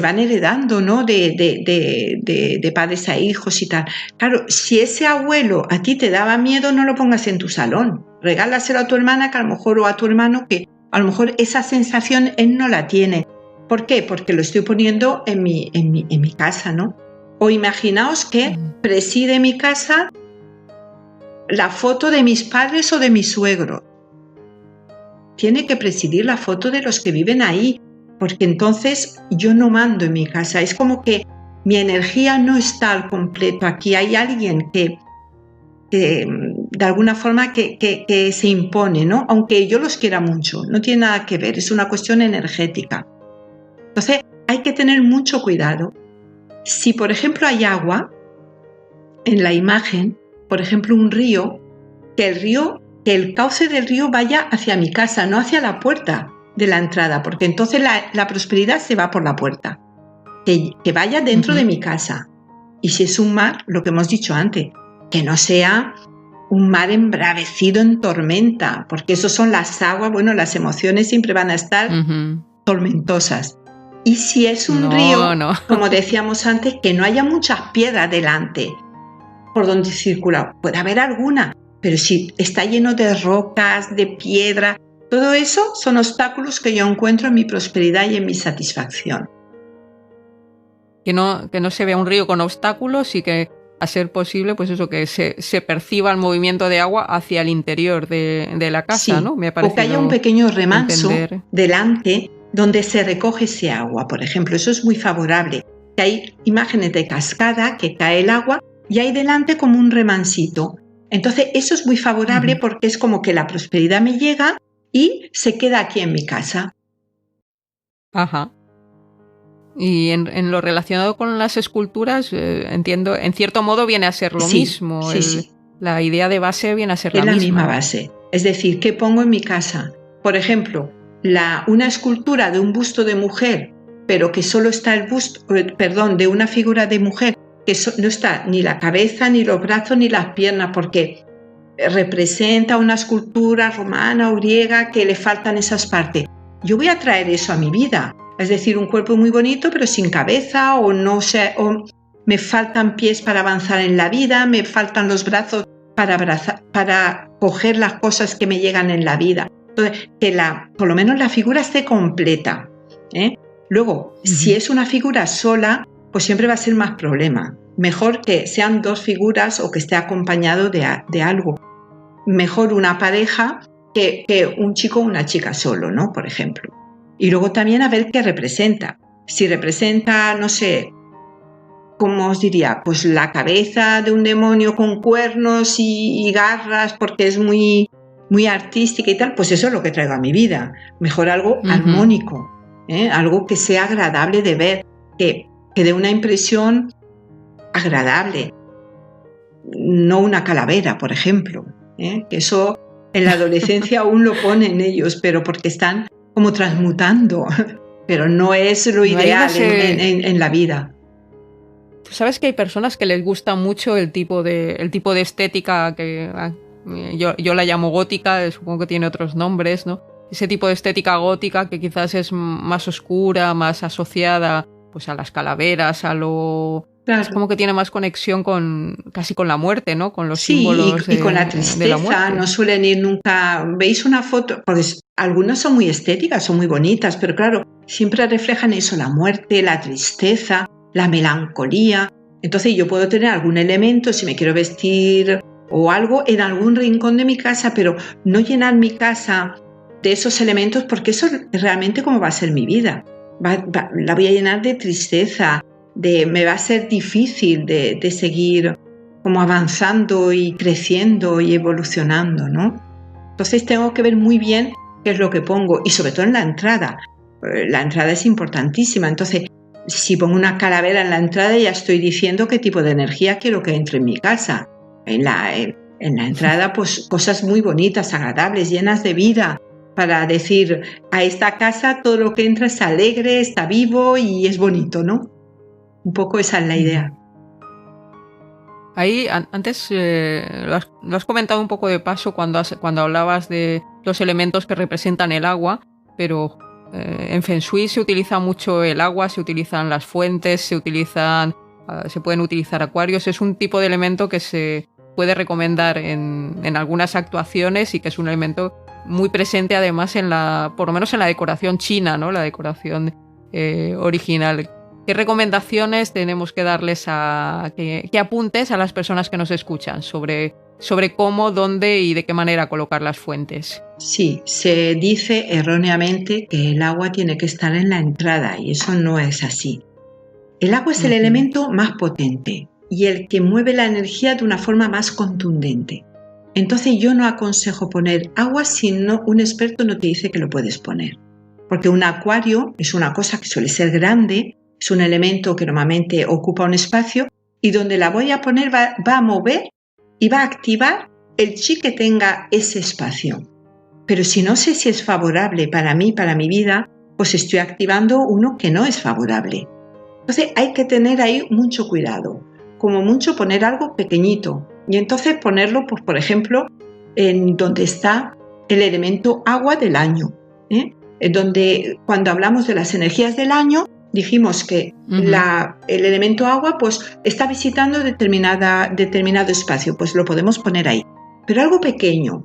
van heredando, ¿no? De padres a hijos y tal. Claro, si ese abuelo a ti te daba miedo, no lo pongas en tu salón. Regálaselo a tu hermana que a lo mejor, o a tu hermano, que a lo mejor esa sensación él no la tiene. ¿Por qué? Porque lo estoy poniendo en mi casa, ¿no? O imaginaos que preside mi casa la foto de mis padres o de mi suegro. Tiene que presidir la foto de los que viven ahí, porque entonces yo no mando en mi casa. Es como que mi energía no está al completo. Aquí hay alguien que de alguna forma que se impone, ¿no? Aunque yo los quiera mucho, no tiene nada que ver, es una cuestión energética. Entonces hay que tener mucho cuidado. Si, por ejemplo, hay agua en la imagen, por ejemplo, un río, que el cauce del río vaya hacia mi casa, no hacia la puerta de la entrada, porque entonces la prosperidad se va por la puerta. Que vaya dentro de mi casa. Y si es un mar, lo que hemos dicho antes, que no sea un mar embravecido en tormenta, porque eso son las aguas, bueno, las emociones siempre van a estar tormentosas. Y si es un río, como decíamos antes, que no haya muchas piedras delante por donde circula. Puede haber alguna, pero si está lleno de rocas, de piedra, todo eso son obstáculos que yo encuentro en mi prosperidad y en mi satisfacción. Que no se vea un río con obstáculos y que, a ser posible, pues eso, que se perciba el movimiento de agua hacia el interior de la casa, sí, ¿no? Me ha parecido, o que haya un pequeño remanso delante donde se recoge ese agua, por ejemplo. Eso es muy favorable. Que hay imágenes de cascada, que cae el agua y hay delante como un remansito. Entonces eso es muy favorable porque es como que la prosperidad me llega y se queda aquí en mi casa. Ajá. Y en lo relacionado con las esculturas, entiendo, en cierto modo viene a ser lo mismo. Sí. La idea de base viene a ser la misma. Es la misma base. Es decir, ¿qué pongo en mi casa? Por ejemplo, una escultura de un busto de mujer, pero que solo está de una figura de mujer, que no está ni la cabeza, ni los brazos, ni las piernas, porque representa una escultura romana o griega que le faltan esas partes. Yo voy a traer eso a mi vida. Es decir, un cuerpo muy bonito pero sin cabeza, o me faltan pies para avanzar en la vida, me faltan los brazos para coger las cosas que me llegan en la vida. Entonces, que por lo menos la figura esté completa, ¿eh? Luego, si es una figura sola, pues siempre va a ser más problema. Mejor que sean dos figuras o que esté acompañado de algo. Mejor una pareja que un chico o una chica solo, ¿no? Por ejemplo. Y luego también a ver qué representa. Si representa, no sé, ¿cómo os diría? Pues la cabeza de un demonio con cuernos y garras porque es muy, muy artística y tal, pues eso es lo que traigo a mi vida. Mejor algo armónico, algo que sea agradable de ver, que dé una impresión agradable. No una calavera, por ejemplo, que eso en la adolescencia aún lo ponen ellos, pero porque están como transmutando, pero no es lo ideal en la vida. ¿Sabes que hay personas que les gusta mucho el tipo de estética que yo la llamo gótica, supongo que tiene otros nombres, ¿no? Ese tipo de estética gótica que quizás es más oscura, más asociada pues a las calaveras, a lo... Claro. Es como que tiene más conexión casi con la muerte, ¿no? Con los símbolos y con la tristeza, de la muerte. No suelen ir nunca... ¿Veis una foto? Pues algunas son muy estéticas, son muy bonitas, pero claro, siempre reflejan eso, la muerte, la tristeza, la melancolía. Entonces yo puedo tener algún elemento, si me quiero vestir o algo, en algún rincón de mi casa, pero no llenar mi casa de esos elementos, porque eso es realmente cómo va a ser mi vida. La voy a llenar de tristeza, me va a ser difícil de seguir como avanzando y creciendo y evolucionando, ¿no? Entonces tengo que ver muy bien qué es lo que pongo, y sobre todo en la entrada. La entrada es importantísima. Entonces, si pongo una calavera en la entrada, ya estoy diciendo qué tipo de energía quiero que entre en mi casa. En la entrada, pues cosas muy bonitas, agradables, llenas de vida, para decir, a esta casa todo lo que entra es alegre, está vivo y es bonito, ¿no? Un poco esa es la idea. Ahí antes lo has comentado un poco de paso cuando hablabas de los elementos que representan el agua, pero en Feng Shui se utiliza mucho el agua, se utilizan las fuentes, se pueden utilizar acuarios. Es un tipo de elemento que se puede recomendar en algunas actuaciones y que es un elemento muy presente además por lo menos en la decoración china, ¿no? La decoración original. ¿Qué recomendaciones tenemos que darles qué apuntes a las personas que nos escuchan sobre cómo, dónde y de qué manera colocar las fuentes? Sí, se dice erróneamente que el agua tiene que estar en la entrada y eso no es así. El agua es el elemento más potente y el que mueve la energía de una forma más contundente. Entonces yo no aconsejo poner agua si un experto no te dice que lo puedes poner. Porque un acuario es una cosa que suele ser grande, es un elemento que normalmente ocupa un espacio y donde la voy a poner va a mover y va a activar el chi que tenga ese espacio. Pero si no sé si es favorable para mí, para mi vida, pues estoy activando uno que no es favorable. Entonces hay que tener ahí mucho cuidado, como mucho poner algo pequeñito y entonces ponerlo, pues, por ejemplo, en donde está el elemento agua del año, en donde cuando hablamos de las energías del año dijimos que el elemento agua pues está visitando determinado espacio, pues lo podemos poner ahí, pero algo pequeño,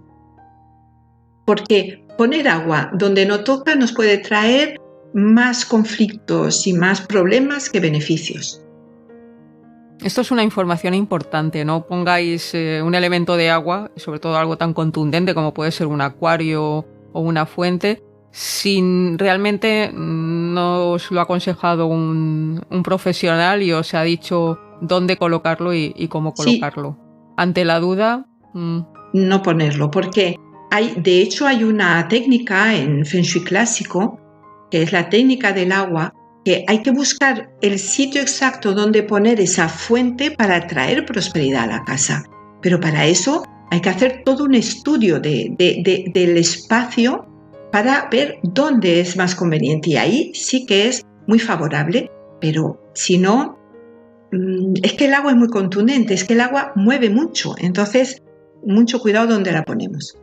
porque poner agua donde no toca nos puede traer más conflictos y más problemas que beneficios. Esto es una información importante, no pongáis un elemento de agua, sobre todo algo tan contundente como puede ser un acuario o una fuente, sin realmente no os lo ha aconsejado un profesional y os ha dicho dónde colocarlo y cómo colocarlo. Sí. Ante la duda... No ponerlo, porque de hecho hay una técnica en Feng Shui clásico, que es la técnica del agua, que hay que buscar el sitio exacto donde poner esa fuente para traer prosperidad a la casa. Pero para eso hay que hacer todo un estudio del espacio para ver dónde es más conveniente. Y ahí sí que es muy favorable, pero si no, es que el agua es muy contundente, es que el agua mueve mucho. Entonces, mucho cuidado donde la ponemos.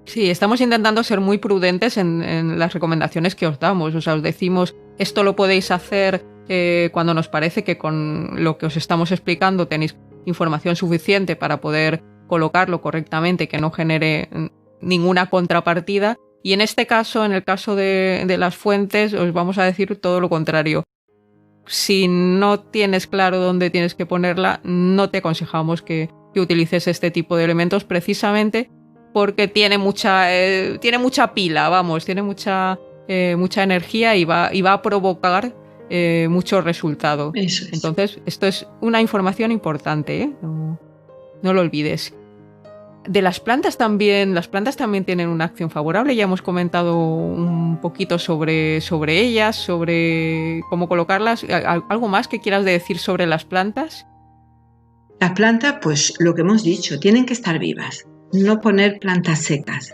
Sí, estamos intentando ser muy prudentes en las recomendaciones que os damos. O sea, os decimos, esto lo podéis hacer cuando nos parece que con lo que os estamos explicando tenéis información suficiente para poder colocarlo correctamente, que no genere ninguna contrapartida. Y en este caso, en el caso de las fuentes, os vamos a decir todo lo contrario. Si no tienes claro dónde tienes que ponerla, no te aconsejamos que utilices este tipo de elementos precisamente porque tiene mucha pila, tiene mucha energía y va a provocar mucho resultado. Eso es. Entonces, esto es una información importante, ¿eh? No lo olvides. De las plantas también tienen una acción favorable. Ya hemos comentado un poquito sobre ellas, sobre cómo colocarlas. ¿Algo más que quieras decir sobre las plantas? Las plantas, pues lo que hemos dicho, tienen que estar vivas. No poner plantas secas.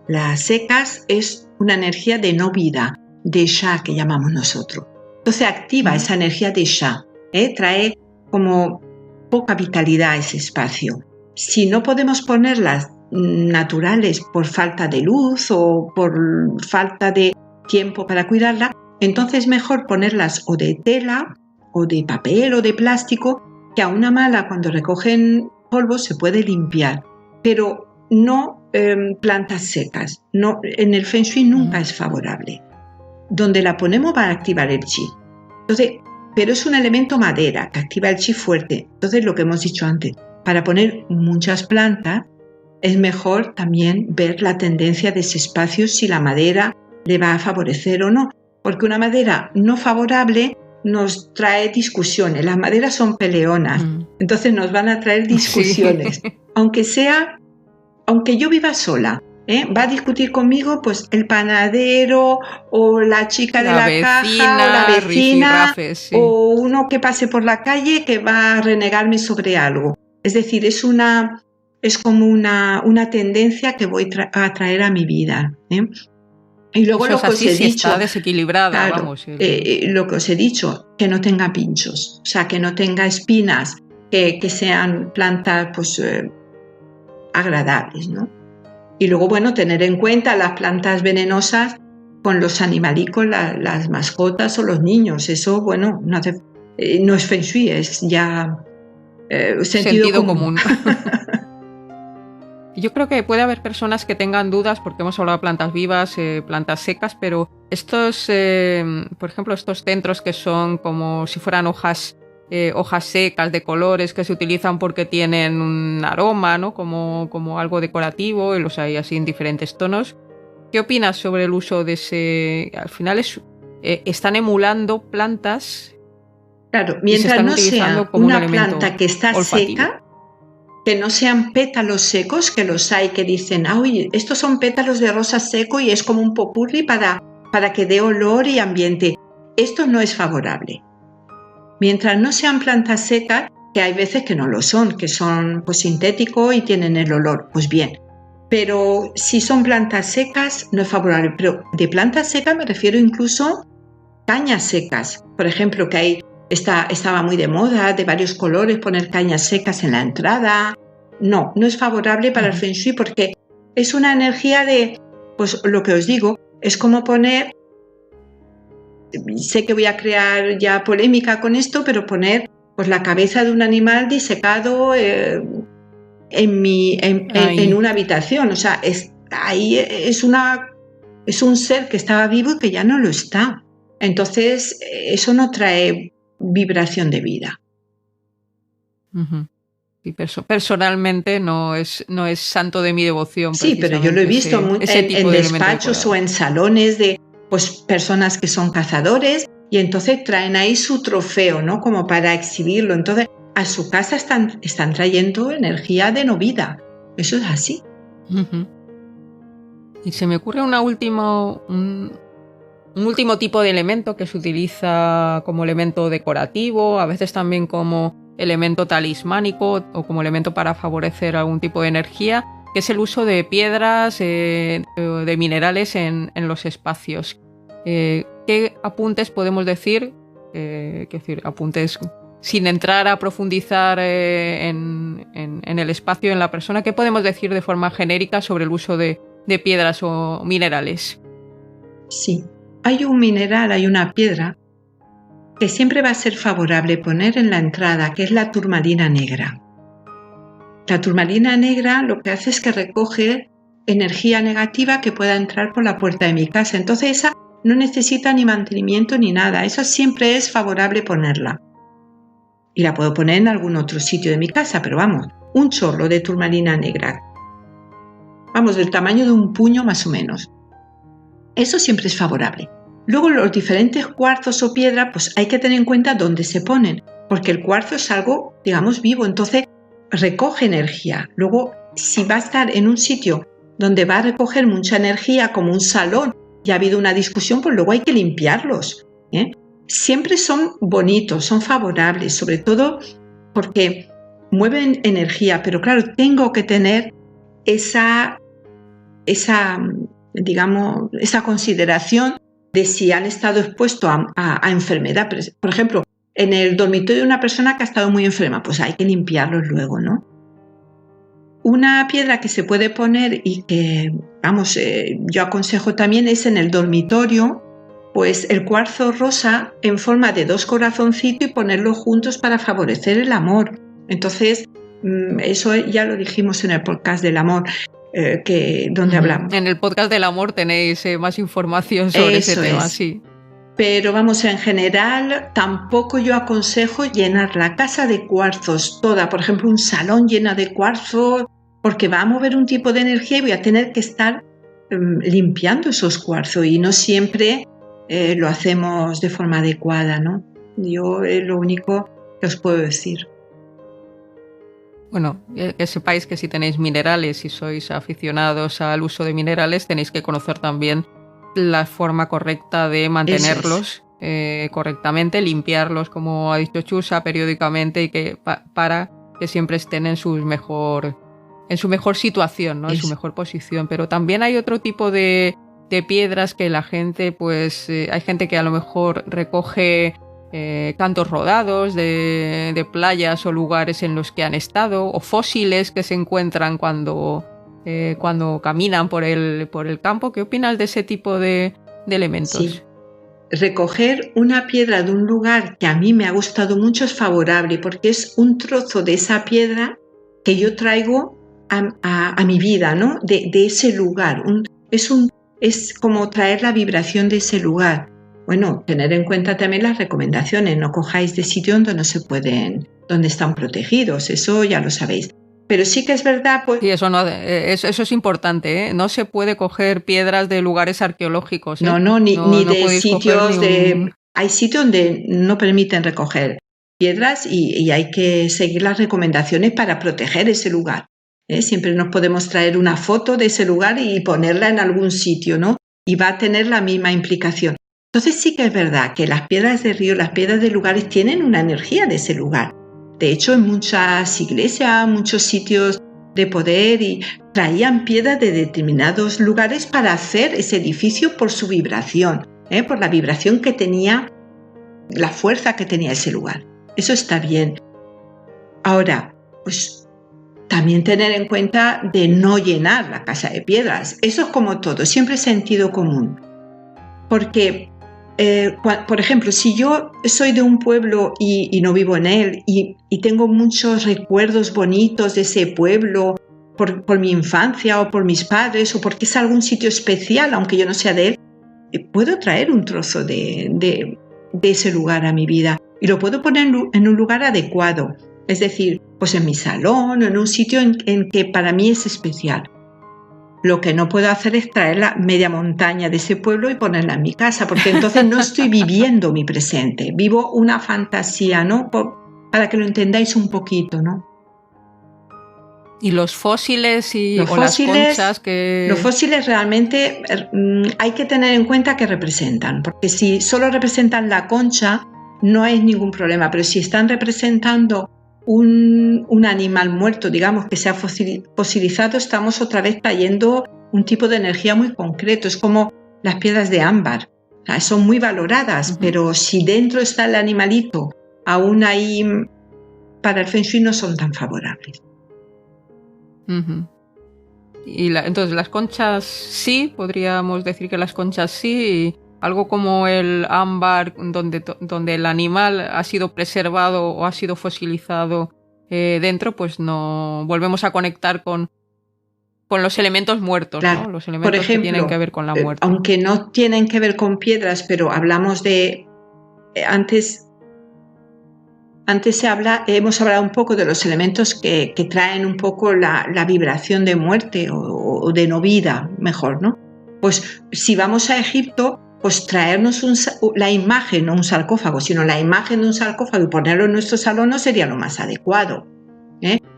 Las secas es una energía de no vida, de sha que llamamos nosotros. Entonces activa esa energía de sha, trae como poca vitalidad a ese espacio. Si no podemos ponerlas naturales por falta de luz o por falta de tiempo para cuidarla, entonces es mejor ponerlas o de tela o de papel o de plástico, que a una mala cuando recogen polvo se puede limpiar, pero no plantas secas. No, en el Feng Shui nunca es favorable. Donde la ponemos va a activar el chi. Entonces, pero es un elemento madera que activa el chi fuerte. Entonces, lo que hemos dicho antes, para poner muchas plantas, es mejor también ver la tendencia de ese espacio, si la madera le va a favorecer o no, porque una madera no favorable nos trae discusiones. Las maderas son peleonas, entonces nos van a traer discusiones. Sí. Aunque yo viva sola, va a discutir conmigo pues el panadero o la chica de la caja o la vecina sí. O uno que pase por la calle que va a renegarme sobre algo. Es decir, es como una tendencia que voy a traer a mi vida. Y luego lo que os he dicho, está desequilibrada, claro, vamos. Lo que os he dicho, que no tenga pinchos, o sea, que no tenga espinas, que sean plantas pues agradables, ¿no? Y luego, bueno, tener en cuenta las plantas venenosas con los animalicos, las mascotas o los niños. Eso, bueno, no es Feng Shui, es ya sentido común. Yo creo que puede haber personas que tengan dudas porque hemos hablado de plantas vivas, plantas secas, pero estos, por ejemplo, estos centros que son como si fueran hojas secas de colores que se utilizan porque tienen un aroma, ¿no? Como algo decorativo, y los hay así en diferentes tonos. ¿Qué opinas sobre el uso de ese? Al final están emulando plantas. Claro, mientras no sea una planta que está olfativo. Seca, que no sean pétalos secos, que los hay que dicen, oye, estos son pétalos de rosa seco y es como un popurrí para que dé olor y ambiente. Esto no es favorable. Mientras no sean plantas secas, que hay veces que no lo son, que son pues sintéticos y tienen el olor, pues bien. Pero si son plantas secas, no es favorable. Pero de plantas secas me refiero incluso cañas secas. Por ejemplo, que estaba muy de moda, de varios colores, poner cañas secas en la entrada. No es favorable para el Feng Shui porque es una energía de, pues lo que os digo, es como poner, sé que voy a crear ya polémica con esto, pero poner pues la cabeza de un animal disecado en una habitación. O sea, ahí es un ser que estaba vivo y que ya no lo está. Entonces, eso no trae vibración de vida. Y personalmente no es santo de mi devoción. Sí, pero yo lo he visto en despachos o en salones de pues, personas que son cazadores y entonces traen ahí su trofeo, ¿no? Como para exhibirlo. Entonces, a su casa están trayendo energía de no vida. Eso es así. Y se me ocurre un último tipo de elemento que se utiliza como elemento decorativo, a veces también como elemento talismánico o como elemento para favorecer algún tipo de energía, que es el uso de piedras, de minerales en los espacios. ¿Qué apuntes podemos decir? Apuntes sin entrar a profundizar en el espacio, en la persona. ¿Qué podemos decir de forma genérica sobre el uso de piedras o minerales? Sí. Hay un mineral, hay una piedra que siempre va a ser favorable poner en la entrada, que es la turmalina negra. La turmalina negra lo que hace es que recoge energía negativa que pueda entrar por la puerta de mi casa. Entonces esa no necesita ni mantenimiento ni nada. Eso siempre es favorable ponerla. Y la puedo poner en algún otro sitio de mi casa, pero vamos, un chorro de turmalina negra. Vamos, del tamaño de un puño más o menos. Eso siempre es favorable. Luego los diferentes cuarzos o piedras, pues hay que tener en cuenta dónde se ponen, porque el cuarzo es algo, digamos, vivo, entonces recoge energía. Luego, si va a estar en un sitio donde va a recoger mucha energía, como un salón, y ha habido una discusión, pues luego hay que limpiarlos. Siempre son bonitos, son favorables, sobre todo porque mueven energía, pero claro, tengo que tener esa consideración de si han estado expuestos a enfermedad. Por ejemplo, en el dormitorio de una persona que ha estado muy enferma, pues hay que limpiarlos luego, ¿no? Una piedra que se puede poner y que, yo aconsejo también es en el dormitorio, pues el cuarzo rosa en forma de 2 corazoncitos y ponerlos juntos para favorecer el amor. Entonces, eso ya lo dijimos en el podcast del amor. Donde hablamos. En el podcast del amor tenéis más información sobre ese tema, sí. Pero en general tampoco yo aconsejo llenar la casa de cuarzos toda. Por ejemplo, un salón lleno de cuarzos, porque va a mover un tipo de energía y voy a tener que estar limpiando esos cuarzos y no siempre lo hacemos de forma adecuada, ¿no? Yo es lo único que os puedo decir. Bueno, que sepáis que si tenéis minerales y sois aficionados al uso de minerales, tenéis que conocer también la forma correcta de mantenerlos correctamente, limpiarlos, como ha dicho Chusa, periódicamente y que para que siempre estén en su mejor situación, ¿no? En su mejor posición. Pero también hay otro tipo de piedras que la gente, pues hay gente que a lo mejor recoge cantos rodados de playas o lugares en los que han estado, o fósiles que se encuentran cuando caminan por el campo. ¿Qué opinas de ese tipo de elementos? Sí. Recoger una piedra de un lugar que a mí me ha gustado mucho es favorable, porque es un trozo de esa piedra que yo traigo a mi vida, ¿no? De ese lugar. Es como traer la vibración de ese lugar. Bueno, tener en cuenta también las recomendaciones. No cojáis de sitio donde no se pueden, donde están protegidos. Eso ya lo sabéis. Pero sí que es verdad, pues... Sí, eso es importante, ¿eh? No se puede coger piedras de lugares arqueológicos, ¿eh? No, ni de sitios Hay sitios donde no permiten recoger piedras y hay que seguir las recomendaciones para proteger ese lugar. Siempre nos podemos traer una foto de ese lugar y ponerla en algún sitio, ¿no? Y va a tener la misma implicación. Entonces sí que es verdad que las piedras de río, las piedras de lugares tienen una energía de ese lugar. De hecho, en muchas iglesias, muchos sitios de poder y traían piedras de determinados lugares para hacer ese edificio por su vibración, por la vibración que tenía, la fuerza que tenía ese lugar. Eso está bien. Ahora, pues también tener en cuenta de no llenar la casa de piedras. Eso es como todo, siempre sentido común. Porque, por ejemplo, si yo soy de un pueblo y no vivo en él y tengo muchos recuerdos bonitos de ese pueblo por mi infancia o por mis padres o porque es algún sitio especial, aunque yo no sea de él, puedo traer un trozo de ese lugar a mi vida y lo puedo poner en un lugar adecuado. Es decir, pues en mi salón o en un sitio en que para mí es especial. Lo que no puedo hacer es traer la media montaña de ese pueblo y ponerla en mi casa, porque entonces no estoy viviendo mi presente. Vivo una fantasía, ¿no? Para que lo entendáis un poquito, ¿no? Y los fósiles las conchas que... Los fósiles realmente hay que tener en cuenta que representan, porque si solo representan la concha no hay ningún problema, pero si están representando un animal muerto, digamos, que se ha fosilizado, estamos otra vez trayendo un tipo de energía muy concreto. Es como las piedras de ámbar. O sea, son muy valoradas, pero si dentro está el animalito, aún ahí para el Feng Shui no son tan favorables. Y entonces las conchas sí, podríamos decir que las conchas sí. Algo como el ámbar, donde el animal ha sido preservado o ha sido fosilizado dentro, pues no volvemos a conectar con los elementos muertos, claro, ¿no? Los elementos, por ejemplo, que tienen que ver con la muerte. Aunque no tienen que ver con piedras, pero hablamos de... Antes hemos hablado un poco de los elementos que traen un poco la vibración de muerte o de no vida, mejor, ¿no? Pues si vamos a Egipto, pues traernos la imagen, no un sarcófago, sino la imagen de un sarcófago y ponerlo en nuestro salón no sería lo más adecuado.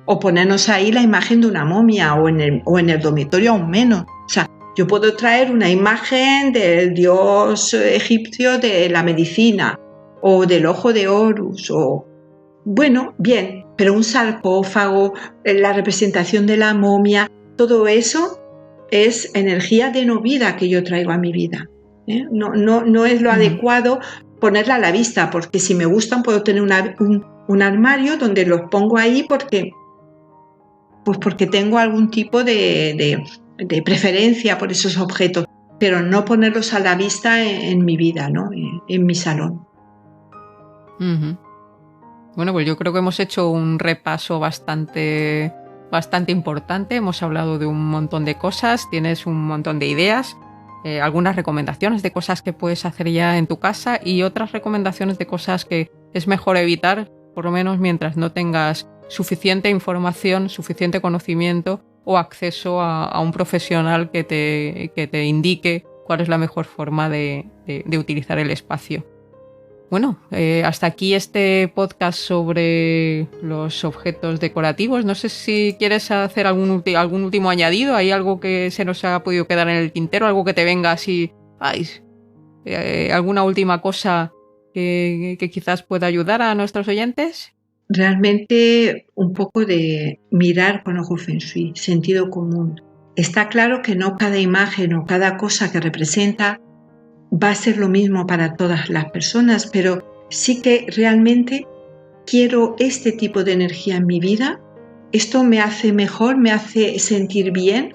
O ponernos ahí la imagen de una momia o en el dormitorio aún menos. O sea, yo puedo traer una imagen del dios egipcio de la medicina o del ojo de Horus o... Bueno, bien, pero un sarcófago, la representación de la momia, todo eso es energía de no vida que yo traigo a mi vida. No es lo adecuado ponerla a la vista, porque si me gustan puedo tener un armario donde los pongo ahí porque tengo algún tipo de preferencia por esos objetos, pero no ponerlos a la vista en mi vida, ¿no? En mi salón. Bueno, pues yo creo que hemos hecho un repaso bastante importante. Hemos hablado de un montón de cosas, tienes un montón de ideas, algunas recomendaciones de cosas que puedes hacer ya en tu casa y otras recomendaciones de cosas que es mejor evitar, por lo menos mientras no tengas suficiente información, suficiente conocimiento o acceso a un profesional que te indique cuál es la mejor forma de utilizar el espacio. Bueno, hasta aquí este podcast sobre los objetos decorativos. No sé si quieres hacer algún último añadido. ¿Hay algo que se nos ha podido quedar en el tintero? ¿Algo que te venga así? ¿Alguna última cosa que quizás pueda ayudar a nuestros oyentes? Realmente un poco de mirar con ojo Feng Shui, sentido común. Está claro que no cada imagen o cada cosa que representa va a ser lo mismo para todas las personas, pero sí que realmente quiero este tipo de energía en mi vida. Esto me hace mejor, me hace sentir bien.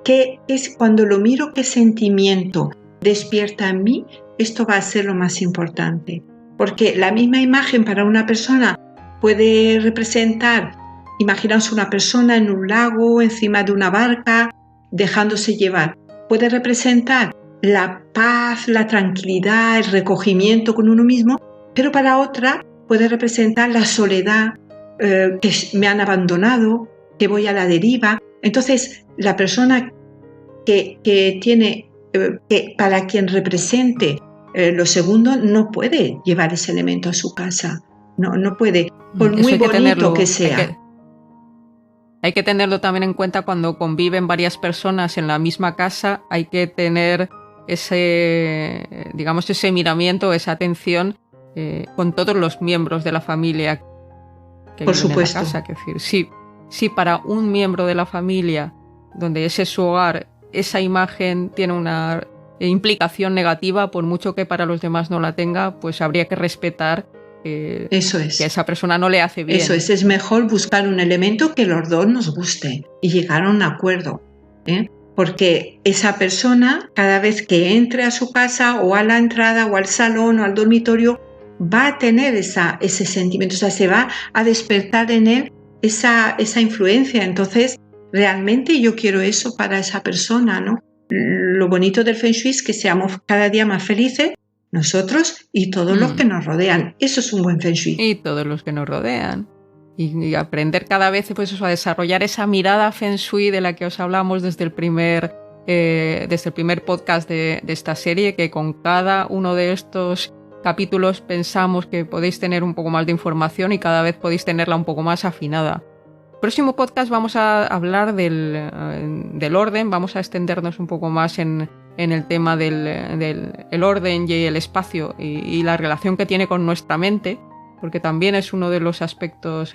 ¿Qué es cuando lo miro? ¿Qué sentimiento despierta en mí? Esto va a ser lo más importante, porque la misma imagen para una persona puede representar, imaginaos una persona en un lago, encima de una barca, dejándose llevar. Puede representar la paz, la tranquilidad, el recogimiento con uno mismo, pero para otra puede representar la soledad, que me han abandonado, que voy a la deriva. Entonces, la persona que tiene, que para quien represente lo segundo, no puede llevar ese elemento a su casa. No puede, por muy bonito que sea. Hay que tenerlo también en cuenta cuando conviven varias personas en la misma casa. Hay que tener ese miramiento, esa atención con todos los miembros de la familia que por viven supuesto. en la casa. Es decir, si para un miembro de la familia, donde ese es su hogar, esa imagen tiene una implicación negativa, por mucho que para los demás no la tenga, pues habría que respetar Eso es. que a esa persona no le hace bien. Eso es mejor buscar un elemento que los dos nos guste y llegar a un acuerdo, porque esa persona, cada vez que entre a su casa o a la entrada o al salón o al dormitorio, va a tener ese sentimiento, o sea, se va a despertar en él esa influencia. Entonces, realmente yo quiero eso para esa persona, ¿no? Lo bonito del Feng Shui es que seamos cada día más felices, nosotros y todos los que nos rodean. Eso es un buen Feng Shui. Y todos los que nos rodean. Y aprender cada vez pues eso, a desarrollar esa mirada Feng Shui de la que os hablamos desde el primer podcast de esta serie, que con cada uno de estos capítulos pensamos que podéis tener un poco más de información y cada vez podéis tenerla un poco más afinada. Próximo podcast vamos a hablar del orden, vamos a extendernos un poco más en el tema del orden y el espacio y la relación que tiene con nuestra mente, porque también es uno de los aspectos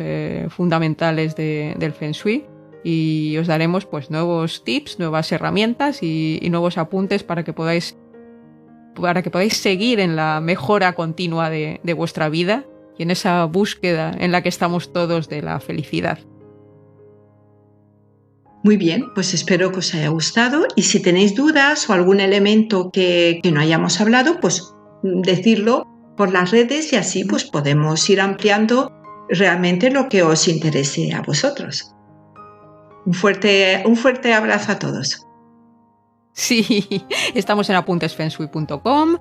fundamentales del Feng Shui, y os daremos pues nuevos tips, nuevas herramientas y nuevos apuntes para que podáis seguir en la mejora continua de vuestra vida y en esa búsqueda en la que estamos todos de la felicidad. Muy bien, pues espero que os haya gustado, y si tenéis dudas o algún elemento que no hayamos hablado, pues decirlo por las redes y así pues podemos ir ampliando realmente lo que os interese a vosotros. Un fuerte abrazo a todos. Sí, estamos en apuntesfenshui.com,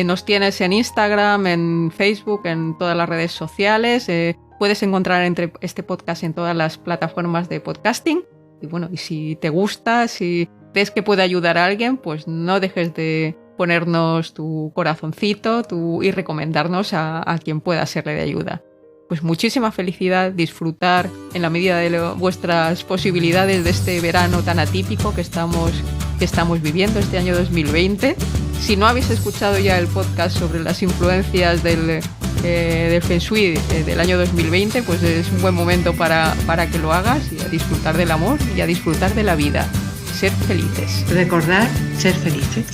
nos tienes en Instagram, en Facebook, en todas las redes sociales, puedes encontrar este podcast en todas las plataformas de podcasting. Y bueno, y si te gusta, si ves que puede ayudar a alguien, pues no dejes de ponernos tu corazoncito y recomendarnos a quien pueda serle de ayuda. Pues muchísima felicidad, disfrutar en la medida de vuestras posibilidades de este verano tan atípico que estamos viviendo este año 2020. Si no habéis escuchado ya el podcast sobre las influencias del Feng Shui del año 2020, pues es un buen momento para que lo hagas, y a disfrutar del amor y a disfrutar de la vida. Ser felices. Recordad ser felices.